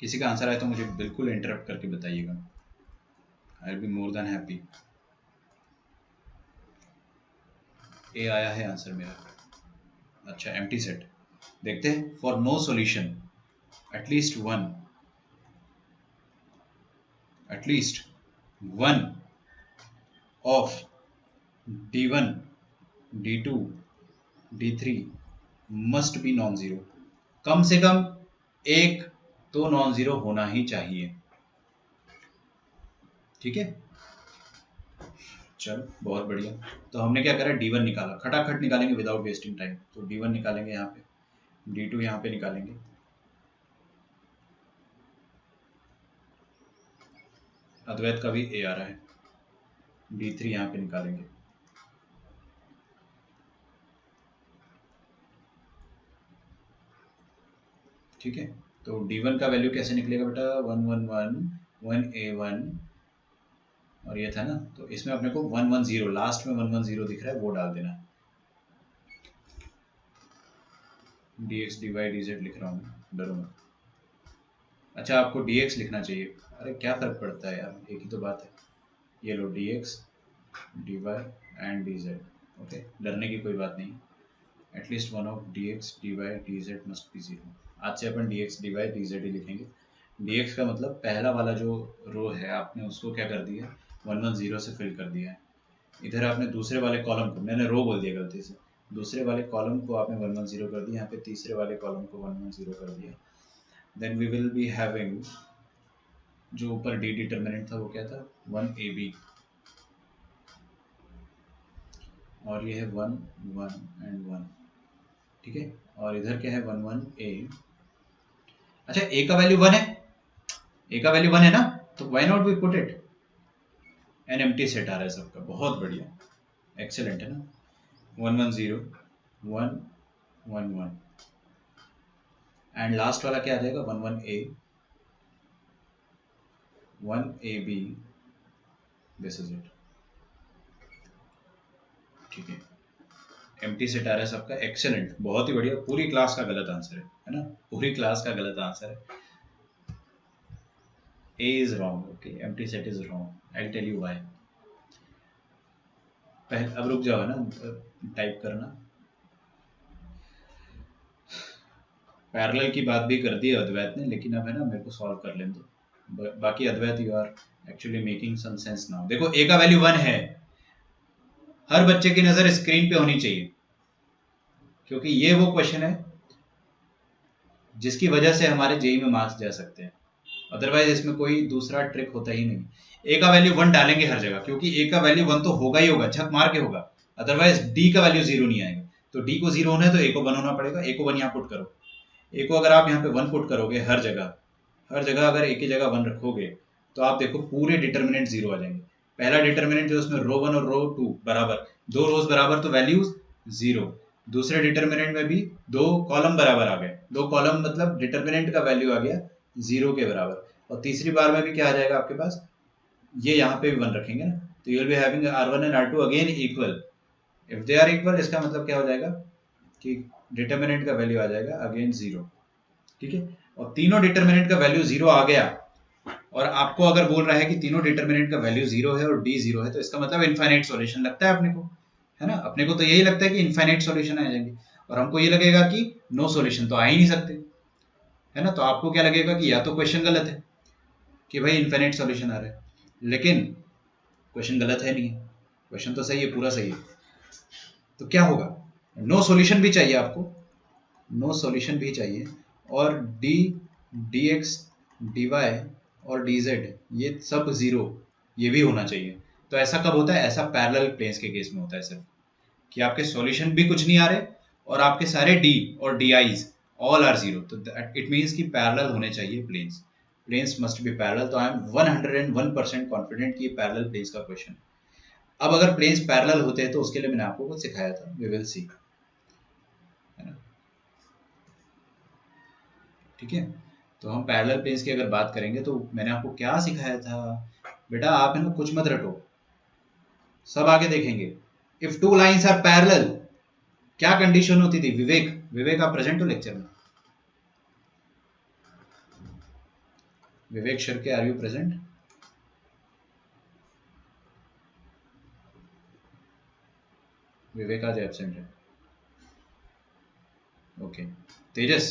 किसी का आंसर आए तो मुझे बिल्कुल इंटरप्ट करके बताइएगा, I will be more than happy. A आया है आंसर मेरा, अच्छा एम्प्टी सेट। देखते हैं, for no solution at least one of d1 d2 d3 must be non zero. कम से कम एक तो नॉन जीरो होना ही चाहिए, ठीक है। चलो बहुत बढ़िया। तो हमने क्या करा, d1 निकाला, खटाखट निकालेंगे विदाउट वेस्टिंग टाइम। तो d1 निकालेंगे यहाँ पे, d2 यहाँ पे निकालेंगे, अद्वैत का भी a आ रहा है, d3 यहाँ पे निकालेंगे, ठीक है। तो d1 का वैल्यू कैसे निकलेगा बेटा, 1 1 1 1 a1, और ये था ना, तो इसमें अपने को 1 1 0, लास्ट में 1 1 0 दिख रहा है, वो डाल देना। dx dy dz लिख रहा हूँ, डरो मत। अच्छा आपको dx लिखना चाहिए, अरे क्या फर्क पड़ता है यार, एक ही तो बात है। ये लो dx dy and dz, okay, डरने की कोई बात नहीं। At least one of dx dy dz must be zero. आज से अपन dx dy dz ही लिखेंगे। dx का मतलब पहला वाला जो रो है आपने उसको क्या कर दिया, 1 1 0 से फिल कर दिया है। इधर आपने दूसरे वाले कॉलम को, मैंने रो बोल दिया गलती से, दूसरे वाले कॉलम को आपने 1 1 0 कर दिया, यहाँ पे तीसरे वाले कॉलम को 1 1 0 कर दिया। Then we will be having, जो ऊपर डी डिटर्मिनेंट था वो क्या था, 1 ab, और ये है 1 1 एंड 1, ठीक है। और इधर क्या है, 1 1 a। अच्छा a का वैल्यू 1 है, a का वैल्यू 1 है ना, तो why not we put it, an empty set आ रहा है सबका, बहुत बढ़िया, एक्सेलेंट है ना। 1 1 0 1 1 1 एंड लास्ट वाला क्या आ जाएगा, 1 1 a 1 ab, this is it, ठीक है। एम्प्टी सेट आ रहा है सबका, एक्सेलेंट, बहुत ही बढ़िया। पूरी क्लास का गलत आंसर है ना, पूरी क्लास का गलत आंसर है। A is wrong, okay, empty set is wrong, I'll tell you why। पहले अब रुक जाओ ना, टाइप करना। पैरेलल की बात भी कर दी है अद्वैत ने, लेकिन अब है ना मेरे को सॉल्व कर लेने दो। बाकी Advait you are actually making some sense now. देखो ए का वैल्यू 1 है, हर बच्चे की नजर स्क्रीन पे होनी चाहिए, क्योंकि ये वो क्वेश्चन है जिसकी वजह से हमारे जेई में मार्क्स जा सकते हैं, अदरवाइज इसमें कोई दूसरा ट्रिक होता ही नहीं। ए का वैल्यू 1 डालेंगे हर जगह, क्योंकि ए का वैल्यू 1 तो होगा ही होगा, झक मार के होगा, अदरवाइज डी का वैल्यू 0 नहीं आएगा। तो डी को 0 होना है तो ए को 1 होना पड़ेगा। ए को 1 यहाँ पुट करो, ए को अगर आप यहाँ पे 1 पुट करोगे हर जगह अगर ए की जगह 1 रखोगे तो आप देखो पूरे डिटर्मिनेंट 0 आ जाएंगे। पहला डिटर्मिनेंट जो उसमें रो 1 और रो 2 बराबर, 2 रोज बराबर तो वैल्यूज 0। दूसरे डिटर्मिनेंट में भी 2 कॉलम बराबर आ गए, 2 कॉलम मतलब डिटर्मिनेंट का वैल्यू आ गया 0 के बराबर। और तीसरी बार में भी क्या आ जाएगा आपके पास, ये यहाँ पे भी 1 रखेंगे ना, तो you will be having R1 and R2 again equal. If they are equal इसका मतलब क्या हो जाएगा कि डिटर्मिनेंट का वैल्यू आ जाएगा अगेन 0, ठीक है। और तीनों डिटर्मिनेंट का वैल्यू 0 आ गया, और आपको अगर बोल रहा है कि तीनों डिटर्मिनेंट का वैल्यू 0 है और डी 0 है, तो इसका मतलब इनफाइनाइट सॉल्यूशन लगता है अपने को, है ना। अपने को तो यही लगता है कि इनफाइनाइट सॉल्यूशन आ जाएंगे, और हमको ये लगेगा कि नो सॉल्यूशन तो आ ही नहीं सकते, है ना। तो आपको क्या लगेगा कि या तो क्वेश्चन गलत है कि भाई इनफाइनाइट सॉल्यूशन आ रहा है, लेकिन क्वेश्चन गलत है नहीं, क्वेश्चन तो सही है, पूरा सही है। तो क्या होगा, नो सॉल्यूशन भी चाहिए आपको, नो सॉल्यूशन भी चाहिए, और D D X D Y और डी जेड ये सब 0 ये भी होना चाहिए। तो ऐसा कब होता है, ऐसा पैरेलल प्लेन्स के केस में होता है सिर्फ, कि आपके सॉल्यूशन भी कुछ नहीं आ रहे और आपके सारे डी और डी आईज ऑल आर 0, तो इट मीन्स कि पैरेलल होने चाहिए planes, planes must be parallel. तो आई एम 101% कॉन्फिडेंट कि ये पैरेलल प्लेन्स का क्वेश्चन है। अब अगर प्लेन्स पैरेलल होते हैं तो उसके लिए मैंने आपको कुछ सिखाया था, वी विल सी, है ना, ठीक है। तो हम पैरेलल प्लेन्स की अगर बात करेंगे तो मैंने आपको क्या सिखाया था बेटा, आप है ना कुछ मत रटो, सब आगे देखेंगे। If two lines are parallel क्या कंडीशन होती थी, विवेक आप प्रेजेंट हो लेक्चर में, Vivek Shirke are you present? Vivek आज एब्सेंट है, ओके। तेजस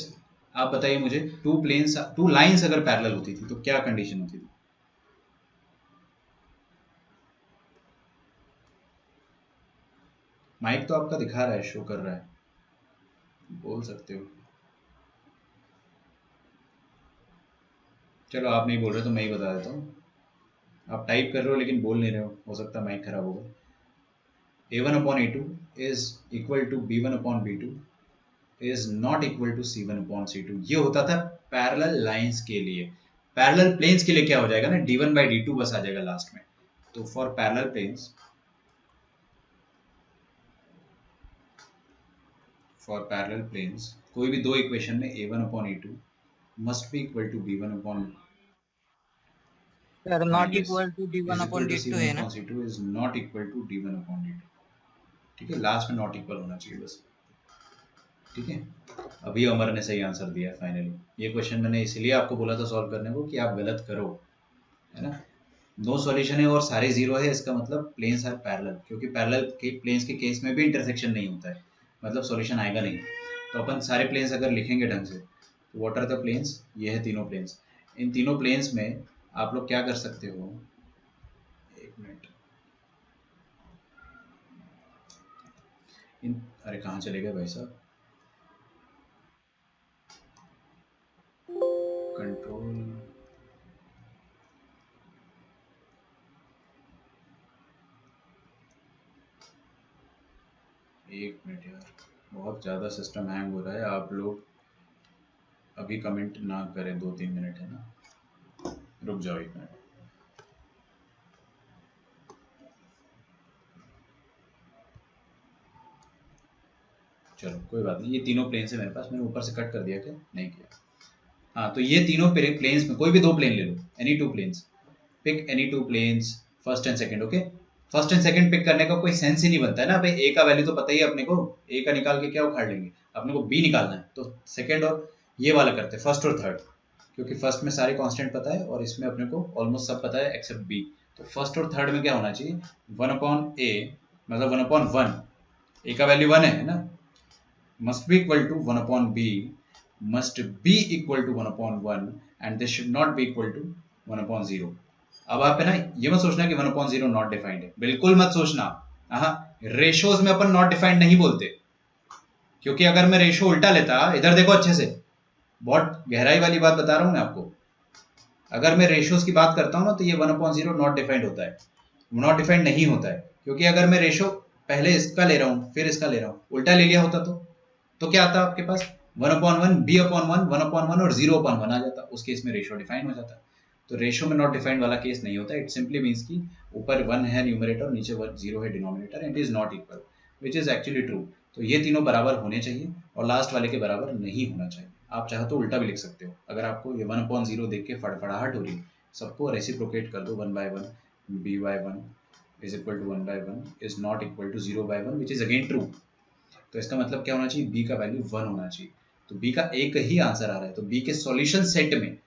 आप बताइए मुझे, टू लाइंस अगर पैरेलल होती थी तो क्या कंडीशन होती थी? माइक तो आपका दिखा रहा है, शो कर रहा है, बोल सकते हो। चलो आप नहीं बोल रहे तो मैं ही बता देता हूँ, आप टाइप कर रहे हो लेकिन बोल नहीं रहे हो सकता है माइक खराब होगा। A1/A2 is equal to B1/B2 is not equal to C1/C2। ये होता था पैरेलल लाइंस के लिए। पैरेलल प्लेन्स के लिए क्या हो जाएगा ना, D1/D2 बस आ जाएगा लास्ट में। तो फॉर पैरेलल प्लेन्स कोई भी दो इक्वेशन में A1/A2 must be equal to B1/B2 sir not equal to D1/D2 है ना, C2 is not equal to D1/D2, ठीक है। लास्ट में नॉट इक्वल होना चाहिए बस, ठीक है। अभी अमर ने सही आंसर दिया है फाइनली। ये क्वेश्चन मैंने इसलिए आपको बोला था सॉल्व करने को कि आप गलत करो, है ना। नो सॉल्यूशन है और सारे 0 है, इसका मतलब प्लेन्स आर पैरेलल, क्योंकि पैरेलल के प्लेन्स के केस में भी इंटरसेक्शन नहीं होता है, मतलब सॉल्यूशन आएगा नहीं। तो अपन सारे प्लेन्स अगर लिखेंगे ढंग से, तो व्हाट आर द प्लेन्स, ये है तीनों प्लेन्स। इन तीनों प्लेन्स में आप लोग क्या कर सकते हो, एक मिनट, अरे कहाँ चले गए भाई साहब, कंट्रोल, एक मिनट यार, बहुत ज़्यादा सिस्टम हैंग हो रहा है। आप लोग अभी कमेंट ना करें, 2-3 मिनट है ना, रुक जाओ 1 मिनट। चलो कोई बात नहीं, ये तीनों प्लेन है मेरे पास, मैंने ऊपर से कट कर दिया क्या, नहीं किया। हाँ तो ये तीनों प्लेन्स में कोई भी 2 प्लेन ले लो, any 2 planes, pick any 2 planes, first and second, okay. First and second pick करने का कोई सेंस ही नहीं बनता है ना भाई, ए का वैल्यू तो पता ही है अपने को, ए का निकाल के क्या उखाड़ लेंगे, अपने को बी निकालना है। तो सेकंड और ये वाला करते हैं, फर्स्ट और थर्ड, क्योंकि फर्स्ट में सारे कांस्टेंट पता है और इसमें अपने को ऑलमोस्ट सब पता है एक्सेप्ट बी। तो फर्स्ट और थर्ड में क्या होना चाहिए, 1/A मतलब 1/1, ए का वैल्यू 1 है ना, must be equal to 1/B must be equal to 1/1 and this should not be equal to 1/0. अब आप है ना ये मत सोचना कि 1/0 नॉट डिफाइंड है, बिल्कुल मत सोचना। हाँ, रेशोज में अपन नॉट डिफाइंड नहीं बोलते, क्योंकि अगर मैं रेशो उल्टा लेता, इधर देखो अच्छे से, बहुत गहराई वाली बात बता रहा हूं मैं आपको। अगर मैं रेशोज की बात करता हूं ना तो ये 1/0 नॉट डिफाइंड होता है, नॉट डिफाइंड नहीं होता है, क्योंकि अगर मैं रेशो पहले इसका ले रहा हूं फिर इसका ले रहा हूं, उल्टा ले लिया होता तो क्या आता आपके पास 1/1 b/1 1/1 और 0/1 आ जाता, उस केस में रेशो डिफाइन हो जाता। तो रेशो में नॉट डिफाइंड वाला केस नहीं होता, इट सिंपली मींस कि ऊपर 1 है न्यूमरेटर, नीचे 0 है denominator, and is not equal, which is actually true. तो ये तीनों बराबर होने चाहिए और लास्ट वाले के बराबर नहीं होना चाहिए। आप चाहो तो उल्टा भी लिख सकते हो, अगर आपको ये 1/0 देख के फड़फड़ाहट हो रही है, सबको रेसिप्रोकेट कर दो 1/1 b/1 is equal to 1/1 is not equal to 0/1 which is again true। तो इसका मतलब क्या होना चाहिए, b का वैल्यू 1 होना चाहिए। तो b का एक ही आंसर आ रहा है, तो b के सॉल्यूशन सेट में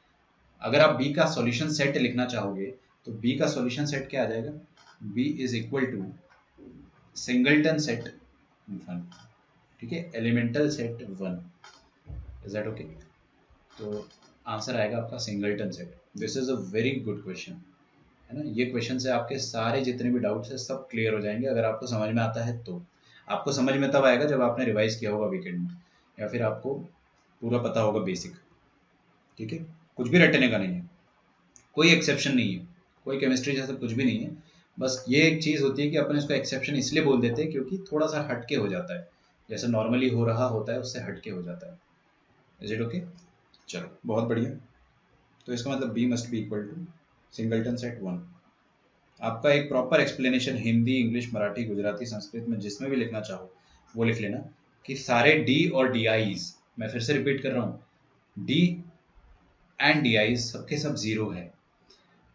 अगर आप b का सॉल्यूशन सेट लिखना चाहोगे तो b का सॉल्यूशन सेट क्या आ जाएगा, b is equal to singleton set 1, ठीक है, elemental set 1, is that okay. तो आंसर आएगा आपका singleton set. This is a very good question, है ना। ये क्वेश्चन से आपके सारे जितने भी डाउट्स है सब क्लियर हो जाएंगे, अगर आपको समझ में आता है तो। आपको समझ में तब आएगा जब आपने रिवाइज किया होगा वीकेंड में, या फिर आपको पूरा पता होगा बेसिक, ठीक है। कुछ भी रटने का नहीं है, कोई एक्सेप्शन नहीं है, कोई केमिस्ट्री जैसा कुछ भी नहीं है। बस ये एक चीज़ होती है कि अपन इसको एक्सेप्शन इसलिए बोल देते हैं क्योंकि थोड़ा सा हटके हो जाता है, जैसे नॉर्मली हो रहा होता है उससे हटके हो जाता है। Is it okay? चलो बहुत बढ़िया। तो इसका मतलब b must be equal to singleton set 1। आपका एक proper explanation Hindi, English, Marathi, Gujarati, Sanskrit में जिसमें भी लिखना चाहो वो लिख लेना कि सारे d और di's, मैं फिर से रिपीट कर रहा हूँ, d एंड di's सबके सब जीरो है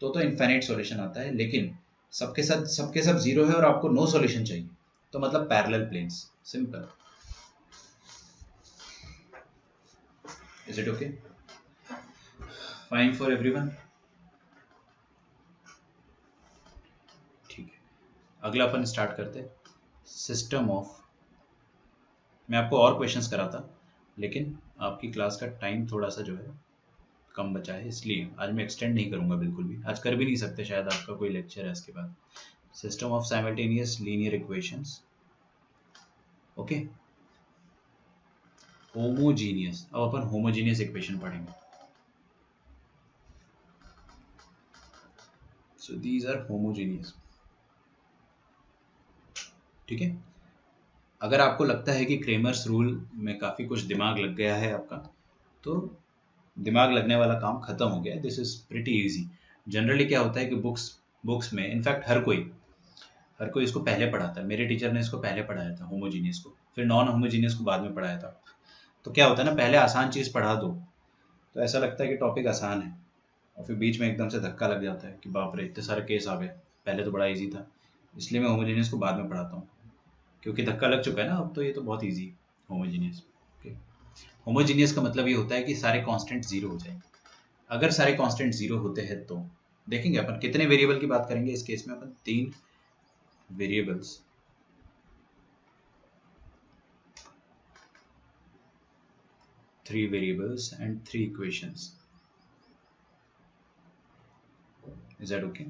तो इनफाइनाइट सॉल्यूशन आता है, लेकिन सबके सब जीरो है और आपको नो सॉल्यूशन चाहिए, तो मतलब parallel planes, simple. Is it okay? Fine for everyone? ठीक है, अगला अपन स्टार्ट करते हैं सिस्टम ऑफ। मैं आपको और क्वेश्चंस कराता, लेकिन आपकी क्लास का टाइम थोड़ा सा जो है कम बचा है, इसलिए आज मैं एक्सटेंड नहीं करूंगा बिल्कुल भी, आज कर भी नहीं सकते, शायद आपका कोई लेक्चर है इसके बाद। System of simultaneous linear equations, okay. Homogeneous, अब अपन होमोजीनियस इक्वेशन पढ़ेंगे। सो दीज आर होमोजीनियस, ठीक है। अगर आपको लगता है कि क्रेमर्स रूल में काफ़ी कुछ दिमाग लग गया है आपका, तो दिमाग लगने वाला काम खत्म हो गया। This is pretty easy. Generally क्या होता है कि बुक्स में, इनफैक्ट हर कोई इसको पहले पढ़ाता है। मेरे टीचर ने इसको पहले पढ़ाया था होमोजीनियस को, फिर नॉन होमोजीनियस को बाद में पढ़ाया था। तो क्या होता है ना, पहले आसान चीज़ पढ़ा दो तो ऐसा लगता है कि टॉपिक आसान है, और फिर बीच में एकदम से धक्का लग जाता है कि बाप रे इतने सारे केस आ गए, पहले तो बड़ा ईजी था। इसलिए मैं होमोजीनियस को बाद में पढ़ाता हूँ, क्योंकि धक्का लग चुका है ना अब, तो ये तो बहुत ईजी है होमोजीनियस। ओके, होमोजीनियस का मतलब ये होता है कि सारे कांस्टेंट जीरो हो जाएंगे। अगर सारे कांस्टेंट जीरो होते हैं तो देखेंगे अपन कितने वेरिएबल की बात करेंगे। इस केस में अपन 3 variables, and 3 equations. Is that okay?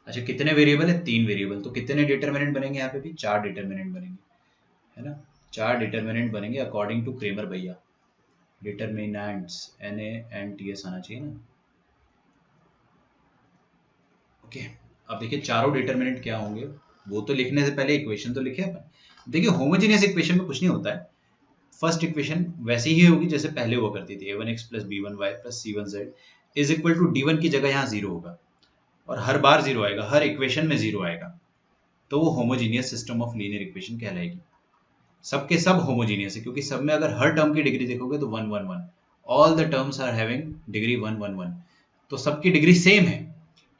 अच्छा, कितने वेरिएबल है? 3 वेरिएबल, तो कितने डिटरमिनेंट बनेंगे यहाँ पे भी? 4 डिटरमिनेंट बनेंगे, है ना। 4 डिटरमिनेंट बनेंगे अकॉर्डिंग टू क्रेमर भैया। डिटरमिनेंट्स NANTS आना चाहिए ना। ओके, अब देखिए चारों डिटरमिनेंट क्या होंगे, वो तो लिखने से पहले इक्वेशन तो लिखे अपन। देखिए होमोजेनियस इक्वेशन में कुछ नहीं होता है, फर्स्ट इक्वेशन वैसी ही होगी जैसे पहले हुआ करती थी, a1x + b1y + c1z is equal to d1 की जगह यहाँ 0 होगा, और हर बार 0 आएगा, हर इक्वेशन में 0 आएगा, तो वो homogeneous system of linear equation कहलाएगी। सबके सब होमोजीनियस है, क्योंकि सब में अगर हर टर्म की डिग्री देखोगे तो 1 1 1, all the terms are having degree 1 1 1, तो सबकी डिग्री सेम है।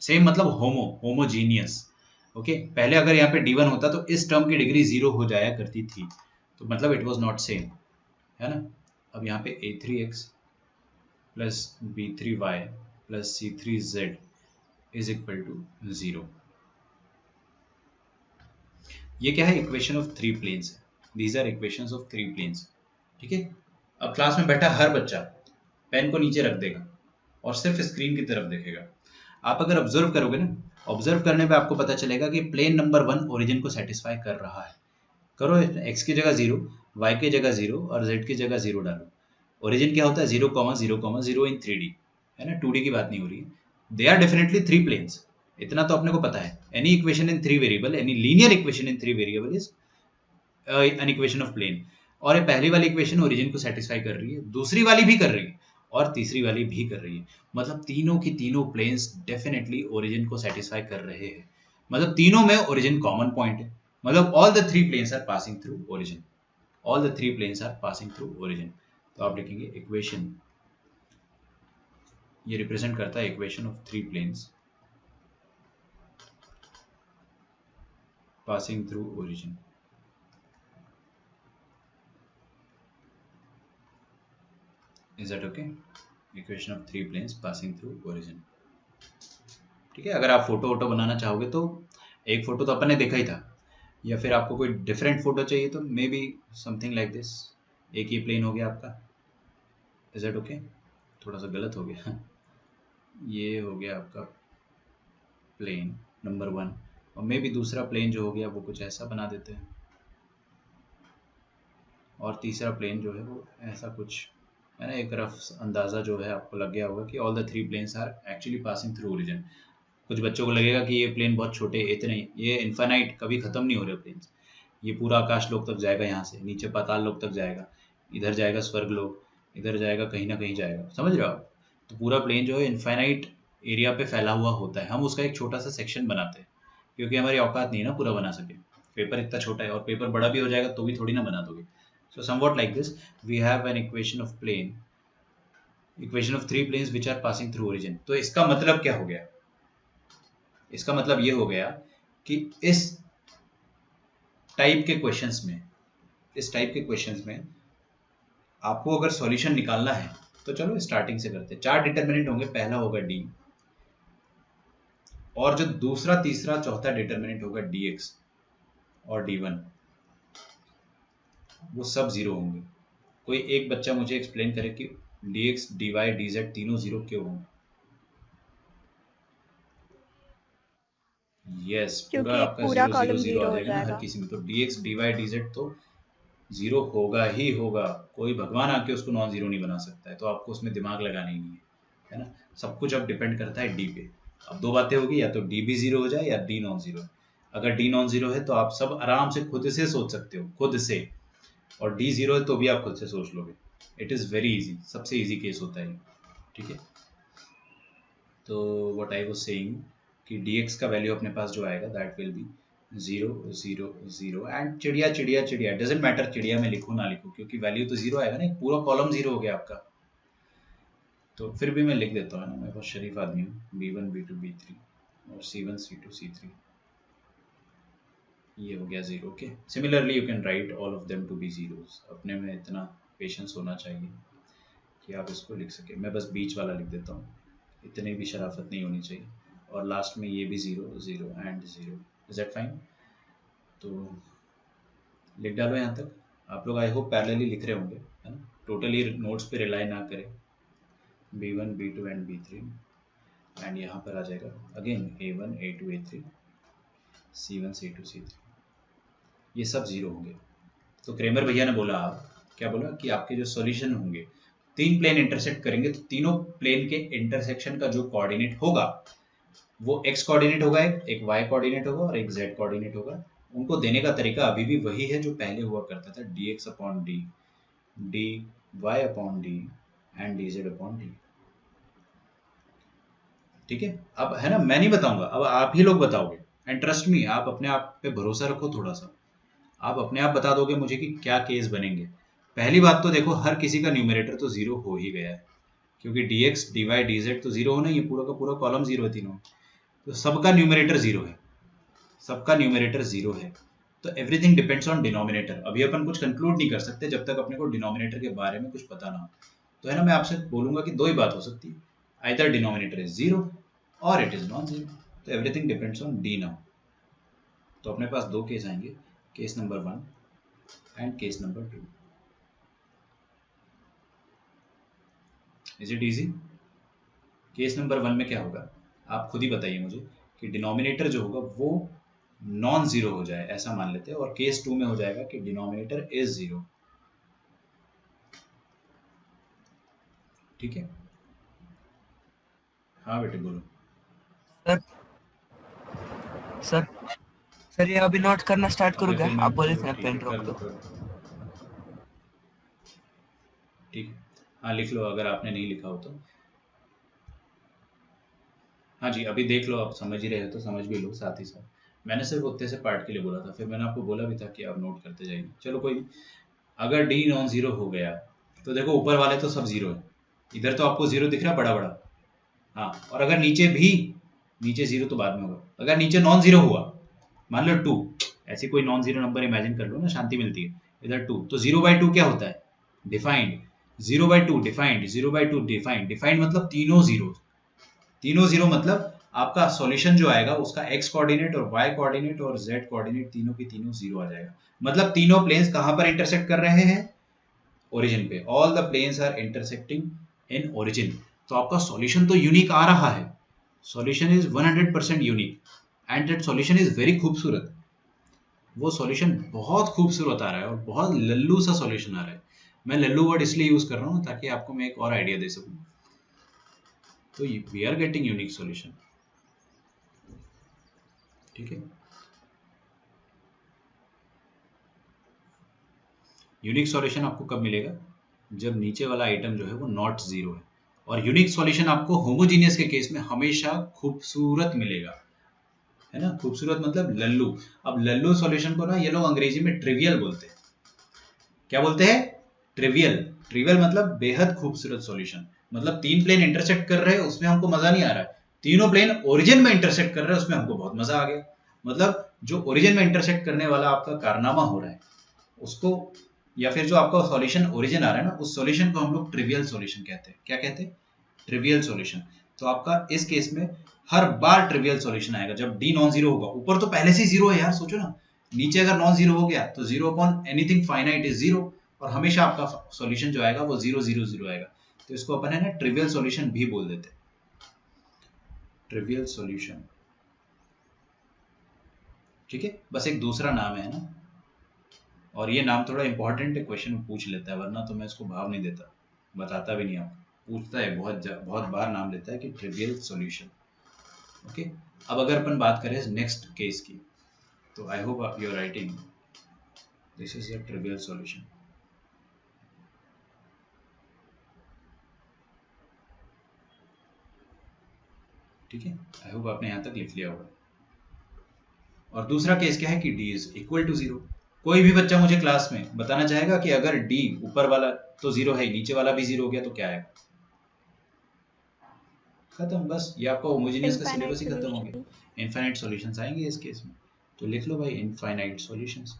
सेम मतलब होमोजीनियस। ओके, पहले अगर यहाँ पे d1 होता तो इस टर्म की डिग्री 0 हो जाया करती थी, तो मतलब इट वाज नॉट सेम, है ना। अब यहाँ पे a3x + b3y + c3z is equal to 0। ये क्या है? इक्वेशन ऑफ 3 प्लेन्स है। These are equations of 3 planes, ठीक है। अब क्लास में बैठा हर बच्चा पेन को नीचे रख देगा और सिर्फ स्क्रीन की तरफ देखेगा। आप अगर ऑब्जर्व करोगे ना, ऑब्जर्व करने पे आपको पता चलेगा कि प्लेन नंबर 1 ओरिजिन को सेटिस्फाई कर रहा है। करो, x की जगह 0, y की जगह 0 और z की जगह 0 डालो। ओरिजिन क्या होता है? 0,0,0 इन 3D, है ना, 2D की बात नहीं हो रही है। दे आर डेफिनेटली 3 प्लेन्स, इतना तो अपने को पता है। Any equation in 3 variable, any linear equation in 3 variable is an equation of plane. और ये पहली वाली इक्वेशन ओरिजिन को सेटिस्फाई कर रही है, दूसरी वाली भी कर रही है और तीसरी वाली भी कर रही है। मतलब तीनों की तीनों प्लेन्स डेफिनेटली ओरिजिन को सेटिस्फाई कर रहे हैं। मतलब तीनों में ओरिजिन कॉमन पॉइंट है। मतलब all the 3 planes are passing through origin, all the 3 planes are passing through origin. तो आप लिखेंगे इक्वेशन, ये रिप्रेजेंट करता है equation of 3 planes passing through origin. Is that okay? Equation of 3 planes passing through origin. ठीक है। अगर आप फोटो वोटो बनाना चाहोगे तो एक फोटो तो अपन ने देखा ही था, या फिर आपको कोई डिफरेंट फोटो चाहिए तो may be something like this. एक ये प्लेन हो गया आपका, इज दैट ओके? थोड़ा सा गलत हो गया ये हो गया आपका प्लेन नंबर 1 और मे बी दूसरा प्लेन जो हो गया वो कुछ ऐसा बना देते हैं और तीसरा प्लेन जो है वो ऐसा कुछ, है ना। एक रफ अंदाज़ा जो है आपको लग गया होगा कि all the 3 planes are actually passing through origin. कुछ बच्चों को लगेगा कि ये प्लेन बहुत छोटे, इतने, ये इन्फाइनाइट, कभी ख़त्म नहीं हो रहे प्लेन्स। ये पूरा आकाश लोक तक जाएगा, यहाँ से नीचे पाताल लोक तक जाएगा, इधर जाएगा स्वर्ग लोक, इधर जाएगा, कहीं ना कहीं जाएगा, समझ रहे हो आप? तो पूरा प्लेन जो है इन्फाइनाइट एरिया पे फैला हुआ होता है। हम उसका एक छोटा सा सेक्शन बनाते हैं क्योंकि हमारी औकात नहीं है ना पूरा बना सके। पेपर इतना छोटा है और पेपर बड़ा भी हो जाएगा तो भी थोड़ी ना बना दोगे। So somewhat like this, we have an equation of plane, equation of 3 planes which are passing through origin. तो इसका मतलब क्या हो गया? इसका मतलब ये हो गया कि इस टाइप के क्वेश्चंस में, आपको अगर सॉल्यूशन निकालना है तो चलो स्टार्टिंग से करते हैं। 4 डिटर्मिनेंट होंगे, पहला होगा डी और जो दूसरा, तीसरा, चौथा डिटर्मिनेंट होगा dx और d1, वो सब 0 होंगे। कोई एक बच्चा मुझे एक्सप्लेन करे कि dx, dy, dz तीनों 0 क्यों होंगे? यस, पूरा आपका 0 0 0 आ जाएगा ना हर किसी में। तो dx, dy, dz तो 0 होगा ही होगा। कोई भगवान आके उसको नॉन जीरो नहीं बना सकता है, तो आपको उसमें दिमाग लगाना ही नहीं है ना। सब कुछ अब डिपेंड करता है डी पे। अब दो बातें होगी, या तो डी भी 0 हो जाए या डी नॉन जीरो। अगर डी नॉन जीरो है तो आप सब आराम से खुद से सोच सकते हो, खुद से, और डी 0 है तो भी आप खुद से सोच लोगे। इट इज़ वेरी इजी, सबसे इजी केस होता है, ठीक है। तो व्हाट आई वाज सेइंग कि dx का वैल्यू अपने पास जो आएगा दैट विल बी 0 0 0 एंड चिड़िया चिड़िया चिड़िया, डजेंट मैटर चिड़िया में लिखूँ ना लिखूँ क्योंकि वैल्यू तो 0 आएगा ना, एक पूरा कॉलम 0 हो गया आपका। तो फिर भी मैं लिख देता हूँ ना, मैं बहुत शरीफ आदमी हूँ। b1 b2 b3 और c1 c2 c3, ये हो गया 0, okay. Similarly you can write all of them to be zeros. अपने में इतना पेशेंस होना चाहिए कि आप इसको लिख सके। मैं बस बीच वाला लिख देता हूँ, इतनी भी शराफत नहीं होनी चाहिए। और लास्ट में ये भी 0 0 एंड 0, इज दैट फाइन? तो लिख डालो यहाँ तक। आप लोग आई होप पैरेलली लिख रहे होंगे, है ना। टोटली नोट्स पे रिलाई ना करें। b1 b2 and b3 and यहाँ पर आ जाएगा again a1 a2 a3 c1 c2 c3, ये सब 0 होंगे। तो क्रेमर भैया ने बोला, क्या बोला कि आपके जो सॉल्यूशन होंगे 3 प्लेन इंटरसेक्ट करेंगे तो तीनों प्लेन के इंटरसेक्शन का जो कोऑर्डिनेट होगा वो x कोऑर्डिनेट होगा, एक y कोऑर्डिनेट होगा और एक z कोऑर्डिनेट होगा। उनको देने का तरीका अभी भी वही है जो पहले हुआ करता था, dx upon D, dy upon D and dz upon D, ठीक है। अब है ना, मैं नहीं बताऊंगा, अब आप ही लोग बताओगे। एंड ट्रस्ट मी, आप अपने आप पे भरोसा रखो थोड़ा सा, आप अपने आप बता दोगे मुझे कि क्या केस बनेंगे। पहली बात तो देखो, हर किसी का न्यूमरेटर तो 0 हो ही गया है क्योंकि dx dy dz तो 0 होना ही, पूरा का पूरा कॉलम 0 है तीनों, तो सबका न्यूमरेटर 0 है, सबका न्यूमरेटर 0 है। तो एवरीथिंग डिपेंड्स ऑन डिनोमिनेटर। अभी अपन कुछ कंक्लूड नहीं कर सकते जब तक अपने को डिनोमिनेटर के बारे में कुछ पता ना हो। तो है ना, मैं आपसे बोलूंगा कि 2 ही बात हो सकती है, आइदर डिनोमिनेटर इज 0 और इट इज नॉन 0। तो everything depends on D now. तो अपने पास 2 केस आएंगे, case number 1 and case number 2। Is it easy? Case number 1 में क्या होगा आप खुद ही बताइए मुझे कि डिनोमिनेटर जो होगा वो नॉन जीरो हो जाए, ऐसा मान लेते हैं, और केस 2 में हो जाएगा कि डिनोमिनेटर इज जीरो। ठीक है, हाँ बेटे बोलो। सर सर सर ये अभी नोट करना स्टार्ट करूँ क्या? आप बोले थे ना पेन ड्रॉप तो। ठीक है, हाँ लिख लो अगर आपने नहीं लिखा हो तो। हाँ जी, अभी देख लो, आप समझ ही रहे हो तो समझ भी लो साथ ही साथ। मैंने सिर्फ उतने से पार्ट के लिए बोला था, फिर मैंने आपको बोला भी था कि आप नोट करते जाइए। चलो कोई नहीं। अगर डी नॉन जीरो हो गया तो देखो ऊपर वाले तो सब जीरो है, इधर तो आपको जीरो दिख रहा है बड़ा बड़ा। हाँ, और अगर नीचे भी, नीचे जीरो तो बाद में होगा, अगर नीचे नॉन जीरो हुआ, मान लो 2, ऐसी कोई नॉन जीरो नंबर इमेजिन कर लो ना, शांति मिलती है। इधर 2 तो 0/2 क्या होता है? डिफाइंड। 0/2 defined, 0/2 defined. डिफाइंड मतलब तीनों जीरो, तीनों जीरो मतलब आपका सॉल्यूशन जो आएगा उसका x कोऑर्डिनेट और y कोऑर्डिनेट और z कोऑर्डिनेट तीनों की तीनों जीरो आ जाएगा। मतलब तीनों प्लेन्स कहां पर इंटरसेक्ट कर रहे हैं? ओरिजिन पे। All the planes are intersecting in origin. तो आपका सॉल्यूशन तो यूनिक आ रहा है, solution is 100% unique and that solution is very खूबसूरत। वो सॉल्यूशन बहुत खूबसूरत आ रहा है और बहुत लल्लू सा सॉल्यूशन आ रहा है। मैं लल्लू वर्ड इसलिए यूज कर रहा हूँ ताकि आपको मैं एक और आइडिया दे सकूं। तो we are getting unique solution. ठीक है, यूनिक सॉल्यूशन आपको कब मिलेगा? जब नीचे वाला आइटम जो है वो नॉट जीरो है। और यूनिक सॉल्यूशन आपको होमोजीनियस के केस में हमेशा खूबसूरत मिलेगा, है ना? खूबसूरत मतलब लल्लू। अब लल्लू सॉल्यूशन को ना ये लोग अंग्रेजी में ट्रिवियल बोलते हैं। क्या बोलते हैं? ट्रिवियल। ट्रिवियल मतलब बेहद खूबसूरत सॉल्यूशन। मतलब 3 प्लेन इंटरसेक्ट कर रहे हैं उसमें हमको मजा नहीं आ रहा है, तीनों प्लेन ओरिजिन में इंटरसेक्ट कर रहे हैं उसमें हमको बहुत मजा आ गया। मतलब जो ओरिजिन में इंटरसेक्ट करने वाला आपका कारनामा हो रहा है उसको, या फिर जो आपका सॉल्यूशन ओरिजिन आ रहा है ना, उस सॉल्यूशन को हम लोग ट्रिवियल सॉल्यूशन कहते हैं। क्या कहते हैं? Trivial solution. तो आपका इस केस में हर बार ट्रिवियल सॉल्यूशन आएगा जब डी नॉन जीरो होगा। ऊपर तो पहले से जीरो है यार, सोचो ना, नीचे अगर नॉन जीरो हो गया तो 0/anything फाइनाइट इज जीरो, और हमेशा आपका सॉल्यूशन जो आएगा वो 0 0 0 आएगा। तो इसको अपन है ना ट्रिवियल सॉल्यूशन भी बोल देते हैं, ट्रिवियल सॉल्यूशन। ठीक है, बस एक दूसरा नाम है ना, और ये नाम थोड़ा इंपॉर्टेंट है, क्वेश्चन में पूछ लेता है, वरना तो मैं इसको भाव नहीं देता, बताता भी नहीं आपको। पूछता है बहुत बार नाम लेता है कि ट्रिवियल सॉल्यूशन। ओके, अब अगर अपन बात करें नेक्स्ट केस की, तो I hope you are writing this is a trivial solution. ठीक है, आई होप आपने यहाँ तक लिख लिया होगा। और दूसरा केस क्या है कि d इज इक्वल टू 0। कोई भी बच्चा मुझे क्लास में बताना चाहेगा कि अगर d ऊपर वाला तो 0 है, नीचे वाला भी 0 हो गया तो क्या आएगा? खत्म, बस ये आपका होमोजेनियस का सिलेबस ही खत्म हो गया। इनफाइनाइट सॉल्यूशंस आएंगे इस केस में, तो लिख लो भाई इनफाइनाइट सॉल्यूशंस।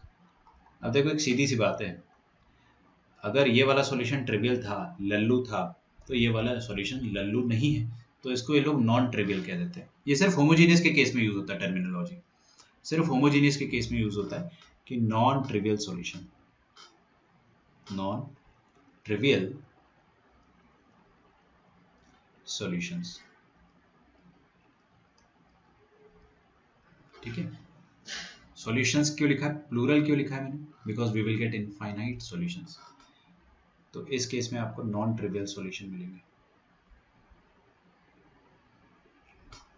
अब देखो एक सीधी सी बात है, अगर ये वाला सॉल्यूशन ट्रिवियल था, लल्लू था, तो ये वाला सॉल्यूशन लल्लू नहीं है, तो इसको ये लोग नॉन ट्रिवियल कह देते हैं। ये सिर्फ होमोजेनियस के केस में यूज होता है, टर्मिनोलॉजी सिर्फ होमोजेनियस के केस में यूज होता है कि non trivial solution, non trivial solutions. ठीक है, सॉल्यूशंस क्यों लिखा है, प्लूरल क्यों लिखा है मैंने? Because we will get infinite solutions. तो इस केस में आपको नॉन ट्रिवियल सॉल्यूशन मिलेंगे।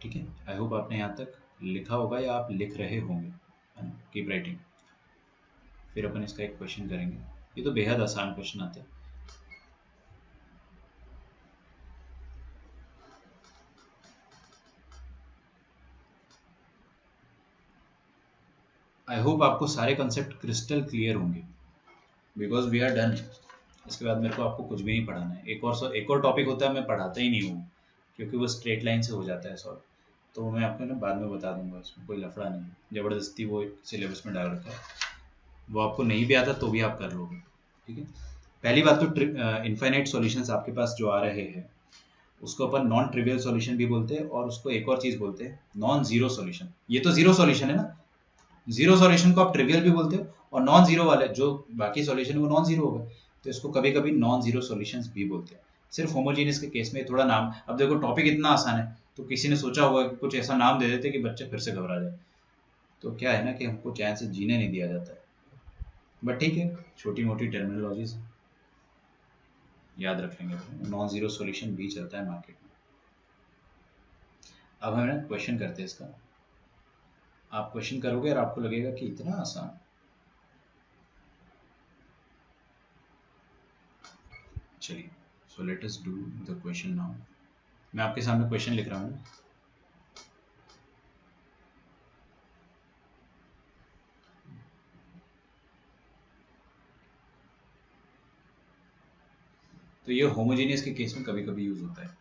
ठीक है, आई होप आपने यहाँ तक लिखा होगा या आप लिख रहे होंगे, है ना? Keep writing. फिर अपन इसका एक क्वेश्चन करेंगे, ये तो बेहद आसान क्वेश्चन आता है। आई होप आपको सारे कंसेप्ट क्रिस्टल क्लियर होंगे, बिकॉज वी आर डन। इसके बाद मेरे को आपको कुछ भी नहीं पढ़ाना है। एक और टॉपिक होता है, मैं पढ़ाता ही नहीं हूँ क्योंकि वो स्ट्रेट लाइन से हो जाता है सॉल्व, तो मैं आपको ना बाद में बता दूंगा, इसमें कोई लफड़ा नहीं है। ज़बरदस्ती वो सिलेबस में डाल रखा है, वो आपको नहीं भी आता तो भी आप कर लोगे। ठीक है, पहली बात तो इनफाइनाइट सॉल्यूशंस आपके पास जो आ रहे हैं उसको अपन नॉन ट्रिवियल सॉल्यूशन भी बोलते हैं, और उसको एक और चीज़ बोलते हैं नॉन जीरो सॉल्यूशन। ये तो जीरो सॉल्यूशन है ना, जीरो सॉल्यूशन को आप ट्रिवियल भी बोलते हो, और नॉन जीरो वाले जो बाकी सॉल्यूशन है वो नॉन जीरो होगा, तो इसको कभी कभी नॉन जीरो सॉल्यूशंस भी बोलते हैं। सिर्फ होमोजीनियस के केस में थोड़ा नाम, अब देखो टॉपिक इतना आसान है तो किसी ने सोचा होगा कि कुछ ऐसा नाम दे देते कि बच्चे फिर से घबरा जाए, तो क्या है ना कि हमको चैन से जीने नहीं दिया जाता है। बट ठीक है, छोटी मोटी टर्मिनोलॉजीज याद रख लेंगे। नॉन जीरो सॉल्यूशन भी चलता है मार्केट में। अब हम ना क्वेश्चन करते हैं इसका, आप क्वेश्चन करोगे और आपको लगेगा कि इतना आसान। चलिए, so let us do the question now. मैं आपके सामने क्वेश्चन लिख रहा हूँ। तो ये होमोजेनियस के केस में कभी कभी यूज होता है।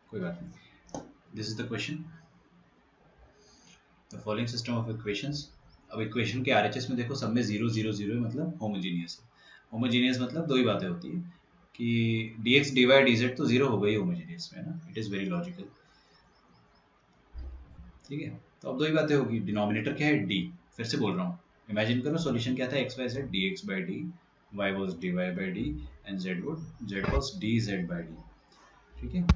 कोई बात नहीं। This is the question, the following system of equations. अब इक्वेशन के आरएचएस में देखो, सब में 0 0 0 मतलब होमोजेनियस है। होमोजेनियस मतलब दो ही बातें होती है कि dx dy dz तो 0 हो गई होमोजेनियस में ना, इट इज़ वेरी लॉजिकल। ठीक है, तो अब दो ही बातें होगी। डिनोमिनेटर क्या है? d। फिर से बोल रहा हूँ, इमेजिन करो सॉल्यूशन क्या था, x y z dx by d, y was dy by d and z was dz by d। ठीक है,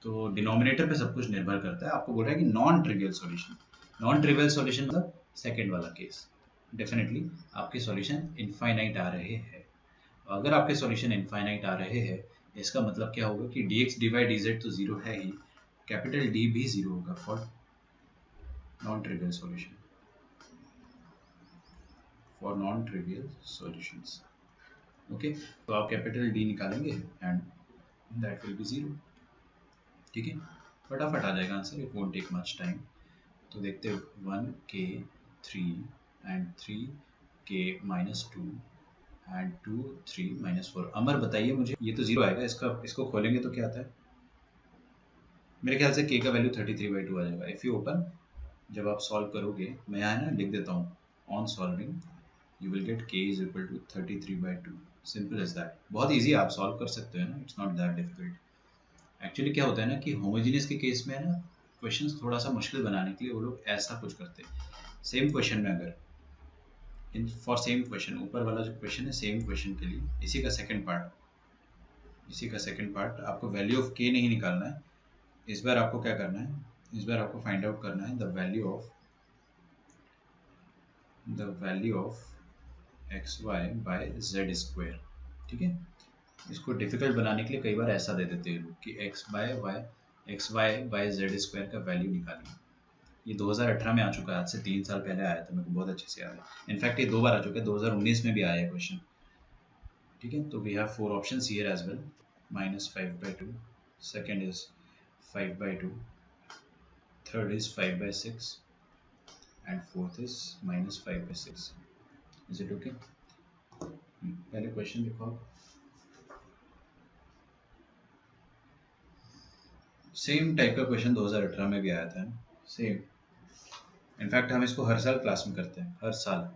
तो डिनोमिनेटर पे सब कुछ निर्भर करता है। आपको बोल रहा है कि non trivial solution. Non trivial solution मतलब सेकंड वाला केस। डेफिनेटली आपके सॉल्यूशन इनफाइनाइट आ रहे हैं। अगर आपके सॉल्यूशन इनफाइनाइट आ रहे हैं, इसका मतलब क्या होगा कि dx dy dz तो जीरो है ही, कैपिटल D भी जीरो होगा for non trivial solution, for non trivial solutions. Okay, तो आप कैपिटल D निकालेंगे and that will be zero. ठीक है, फटाफट आ जाएगा answer, it won't take much time. तो देखते हो 1k 3 एंड 3k -2 एंड 2 3 -4। अमर बताइए मुझे, ये तो जीरो आएगा, इसको खोलेंगे तो क्या आता है? मेरे ख्याल से k का वैल्यू 33/2 आ जाएगा। इफ़ यू ओपन, जब आप सॉल्व करोगे, मैं यहाँ ना लिख देता हूँ, on solving you will get k is equal to 33/2। Simple as that, बहुत ईजी, आप सॉल्व कर सकते हो ना, it's not that difficult. Actually क्या होता है ना कि होमोजेनियस के केस में है ना, क्वेश्चंस थोड़ा सा मुश्किल बनाने के लिए वो लोग ऐसा कुछ करते हैं। सेम क्वेश्चन में अगर फॉर सेम क्वेश्चन, ऊपर वाला जो क्वेश्चन है सेम क्वेश्चन के लिए, इसी का सेकंड पार्ट आपको वैल्यू ऑफ के नहीं निकालना है। इस बार आपको क्या करना है, इस बार आपको फाइंड आउट करना है the value of X Y by Z square. ठीक है, इसको डिफिकल्ट बनाने के लिए कई बार ऐसा दे देते हैं लोग कि x Y by Z square का वैल्यू निकालिए। ये 2018 में आ चुका है, आज से 3 साल पहले आया था, मेरे को बहुत अच्छे से याद है। इनफैक्ट ये 2 बार आ चुका है, 2019 में भी आया है क्वेश्चन। ठीक है, तो we have 4 options here as well. -5/2, second is 5/2, third is 5/6 and fourth is -5/6। Is it okay? पहले क्वेश्चन लिखो। सेम टाइप का क्वेश्चन 2018 में भी आया था, सेम। इनफैक्ट हम इसको हर साल क्लास में करते हैं, हर साल।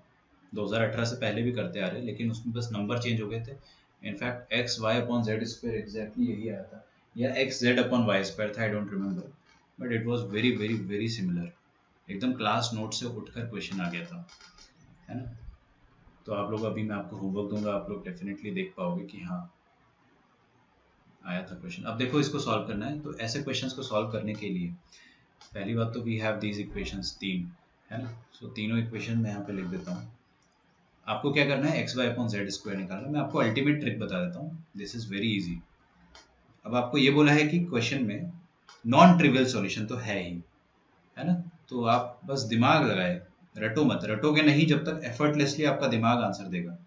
2018 से पहले भी करते आ रहे हैं, लेकिन उसमें बस नंबर चेंज हो गए थे। In fact x Y upon Z square exactly यही आया था, या x z upon y square था, I don't remember, but it was very very very similar. एकदम क्लास नोट से उठकर क्वेश्चन आ गया था, है ना। तो आप लोग, अभी मैं आपको होमवर्क दूंगा, आप लोग डेफिनेटली देख पाओगे कि हाँ आया था क्वेश्चन। अब देखो, इसको सॉल्व करना है, तो ऐसे क्वेश्चंस को सॉल्व करने के लिए पहली बात तो वी हैव दीज इक्वेशंस, 3 है ना। सो तीनों इक्वेशन मैं यहाँ पे लिख देता हूँ। आपको क्या करना है, X Y upon Z square निकालना। मैं आपको अल्टीमेट ट्रिक बता देता हूँ, दिस इज वेरी इजी। अब आपको ये बोला है कि क्वेश्चन में नॉन ट्रिवियल सॉल्यूशन तो है ही, है ना, तो आप बस दिमाग लगाए, रटो मत। रटोगे नहीं जब तक एफर्टलेसली आपका दिमाग आंसर देगा।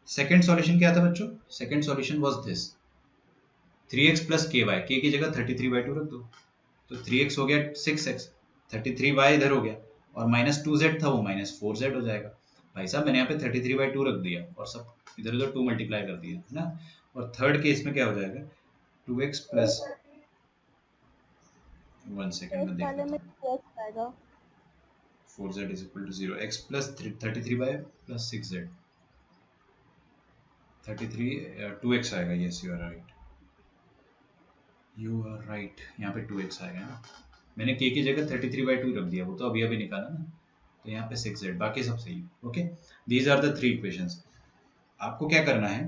सेकेंड सॉल्यूशन क्या था बच्चों? Second solution was this, 3x plus के वाई, के की जगह 33/2 रख दो, तो 3x हो गया 6x, 33y इधर हो गया, और -2z था वो -4z हो जाएगा। भाई साहब, मैंने यहाँ पे 33/2 रख दिया और सब इधर उधर 2 मल्टीप्लाई कर दिया, है ना। और थर्ड केस में क्या हो जाएगा, 2x प्लस, 1 सेकेंड में देख लेता हूँ, 4z is equal to 0, x plus 33y plus 6z, 2x आएगा। यस, यू आर राइट, यहाँ पे 2x आएगा ना। मैंने k की जगह 33/2 रख दिया, वो तो अभी अभी निकाला ना। तो यहाँ पे 6z, बाकी सब सही है। Okay, these are the 3 equations. आपको क्या करना है,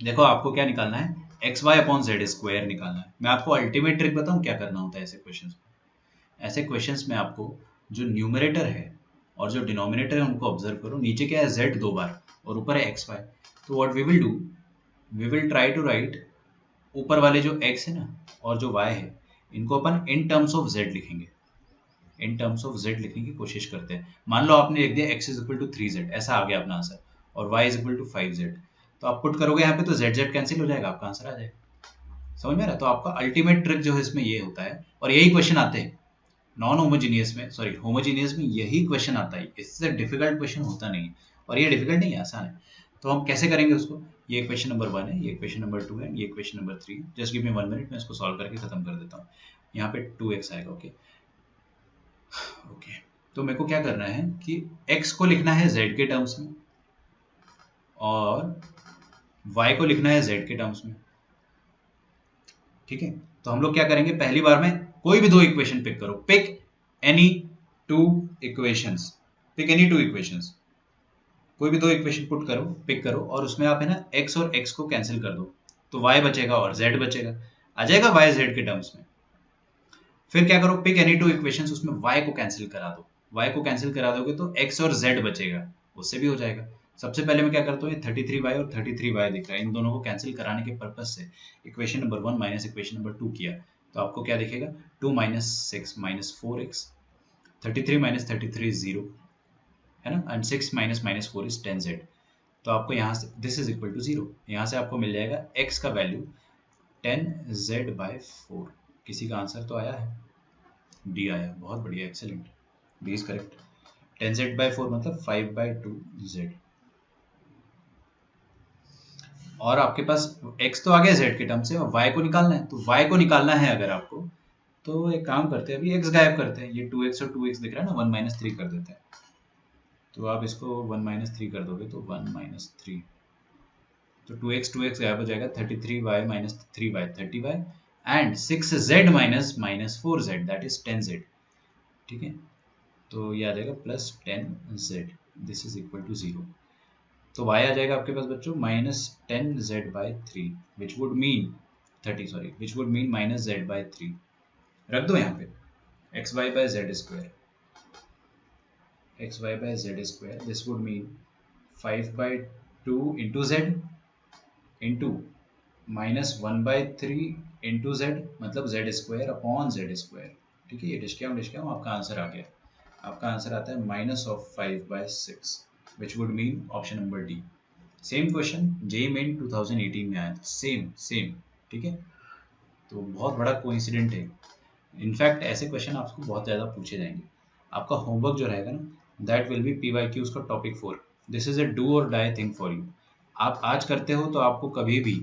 देखो आपको क्या निकालना है, xy अपॉन जेड स्क्वायर निकालना है। मैं आपको अल्टीमेट ट्रिक बताऊं क्या करना होता है ऐसे क्वेश्चंस में। ऐसे क्वेश्चंस में आपको जो न्यूमरेटर है और जो डिनोमिनेटर है उनको ऑब्जर्व करो। नीचे क्या है, z 2 बार और ऊपर है xy। तो what we will do, we will try to write ऊपर वाले जो x है ना और जो y है इनको अपन इन टर्म्स ऑफ z लिखेंगे, इन टर्म्स ऑफ z लिखने की कोशिश करते हैं। मान लो आपने लिख दिया x is equal to 3z, ऐसा आ गया अपना आंसर, और y is equal to 5z। तो आप पुट करोगे यहाँ पे तो z कैंसिल हो जाएगा, आपका आंसर आ जाएगा। समझ में आ रहा है? तो आपका अल्टीमेट ट्रिक जो है इसमें ये होता है, और यही क्वेश्चन आते हैं नॉन होमोजीनियस में, सॉरी होमोजीनियस में यही क्वेश्चन आता है। इससे डिफिकल्ट क्वेश्चन होता नहीं है, और ये डिफिकल्ट नहीं है, आसान है। तो हम कैसे करेंगे उसको, ये क्वेश्चन नंबर 1 है, ये क्वेश्चन नंबर 2 है, ये question number 3। Just give me 1 minute, मैं इसको सॉल्व करके खत्म कर देता हूँ। यहाँ पे 2x आएगा। ओके ओके, तो मेरे को क्या करना है कि x को लिखना है z के टर्म्स में और y को लिखना है z के टर्म्स में। ठीक है, तो हम लोग क्या करेंगे, पहली बार में कोई भी 2 इक्वेशन पिक करो, pick any 2 equations, pick any 2 equations, कोई भी 2 इक्वेशन पुट करो, पिक करो, और उसमें आप है ना x और x को कैंसिल कर दो, तो y बचेगा और z बचेगा, आ जाएगा y z के टर्म्स में। फिर क्या करो, पिक एनी 2 इक्वेशंस, उसमें y को कैंसिल करा दो, y को कैंसिल करा दोगे तो x और z बचेगा, उससे भी हो जाएगा। सबसे पहले मैं क्या करता हूँ, ये 33y और 33y दिख रहा है, इन दोनों को कैंसिल कराने के पर्पज से equation number 1 minus equation number 2 किया, तो आपको क्या दिखेगा, 2 माइनस 6 माइनस 4x, 33 माइनस 33 0 है ना, and 6 minus minus 4 is 10z। तो आपको यहाँ से दिस इज इक्वल टू 0, यहाँ से आपको मिल जाएगा x का वैल्यू 10z/4। किसी का आंसर तो आया है, डी आया, बहुत बढ़िया, excellent, D is correct. 10z/4 मतलब 5/2z। और आपके पास x तो आ गया z के टर्म से, और y को निकालना है, तो y को निकालना है अगर आपको, तो एक काम करते हैं, अभी x गायब करते हैं, ये 2x और 2x दिख रहा है ना, 1 माइनस 3 कर देते हैं। तो आप इसको 1 माइनस 3 कर दोगे तो 1 माइनस 3, तो 2x गायब हो जाएगा, 33y minus 3y 30y, and 6z minus minus 4z that is 10z। ठीक है, तो ये आ जाएगा plus 10z, this is equal to 0। तो y आ जाएगा आपके पास बच्चों minus 10z/3 which would mean 30, sorry, which would mean minus z/3। रख दो यहाँ पे xy/z², xy/z², this would mean 5/2 into z into minus 1/3 into z, मतलब z² अपॉन z²। ठीक है, ये डिस्काउंट आपका आंसर आ गया। आपका आंसर आता है minus of 5/6 which would mean option number D. Same question JEE main 2018 में आया था, सेम। ठीक है, तो बहुत बड़ा कोइंसिडेंट है। इनफैक्ट ऐसे क्वेश्चन आपको बहुत ज़्यादा पूछे जाएंगे। आपका होमवर्क जो रहेगा ना, दैट विल बी PYQs का topic 4। This is a do और डाई थिंग फॉर यू। आप आज करते हो तो आपको कभी भी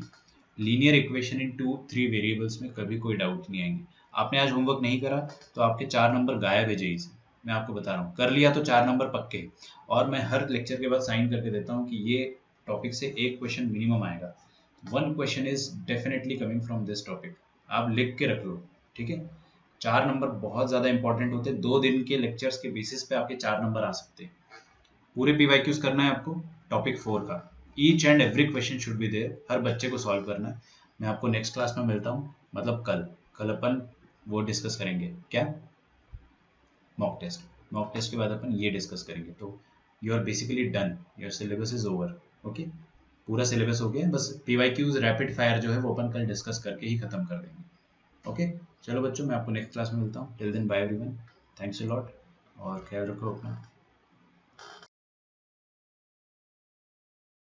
लीनियर इक्वेशन इन 2-3 वेरिएबल्स में कभी कोई डाउट नहीं आएंगे। आपने आज होमवर्क नहीं करा तो आपके 4 नंबर गायब है जेईई से, मैं आपको बता रहा हूँ। कर लिया तो 4 नंबर पक्के, और मैं हर लेक्चर के बाद साइन करके देता हूँ कि ये टॉपिक से एक क्वेश्चन मिनिमम आएगा। 1 question is definitely coming from this topic, आप लिख के रख लो। ठीक है, 4 नंबर बहुत ज़्यादा इंपॉर्टेंट होते हैं। 2 दिन के लेक्चर्स के बेसिस पे आपके 4 नंबर आ सकते हैं। पूरे PYQs करना है आपको टॉपिक 4 का, each and every question should be there, हर बच्चे को सॉल्व करना है। मैं आपको नेक्स्ट क्लास में मिलता हूँ, मतलब कल अपन वो डिस्कस करेंगे, क्या, मॉक टेस्ट के बाद अपन ये डिस्कस करेंगे। तो you are basically done, your syllabus is over. Okay, पूरा सिलेबस हो गया, बस PYQs रैपिड फायर जो है वो अपन कल डिस्कस करके ही खत्म कर देंगे। ओके, चलो बच्चों, मैं आपको नेक्स्ट क्लास में मिलता हूँ। Till then bye everyone, thanks a lot, और ख्याल रखो अपना।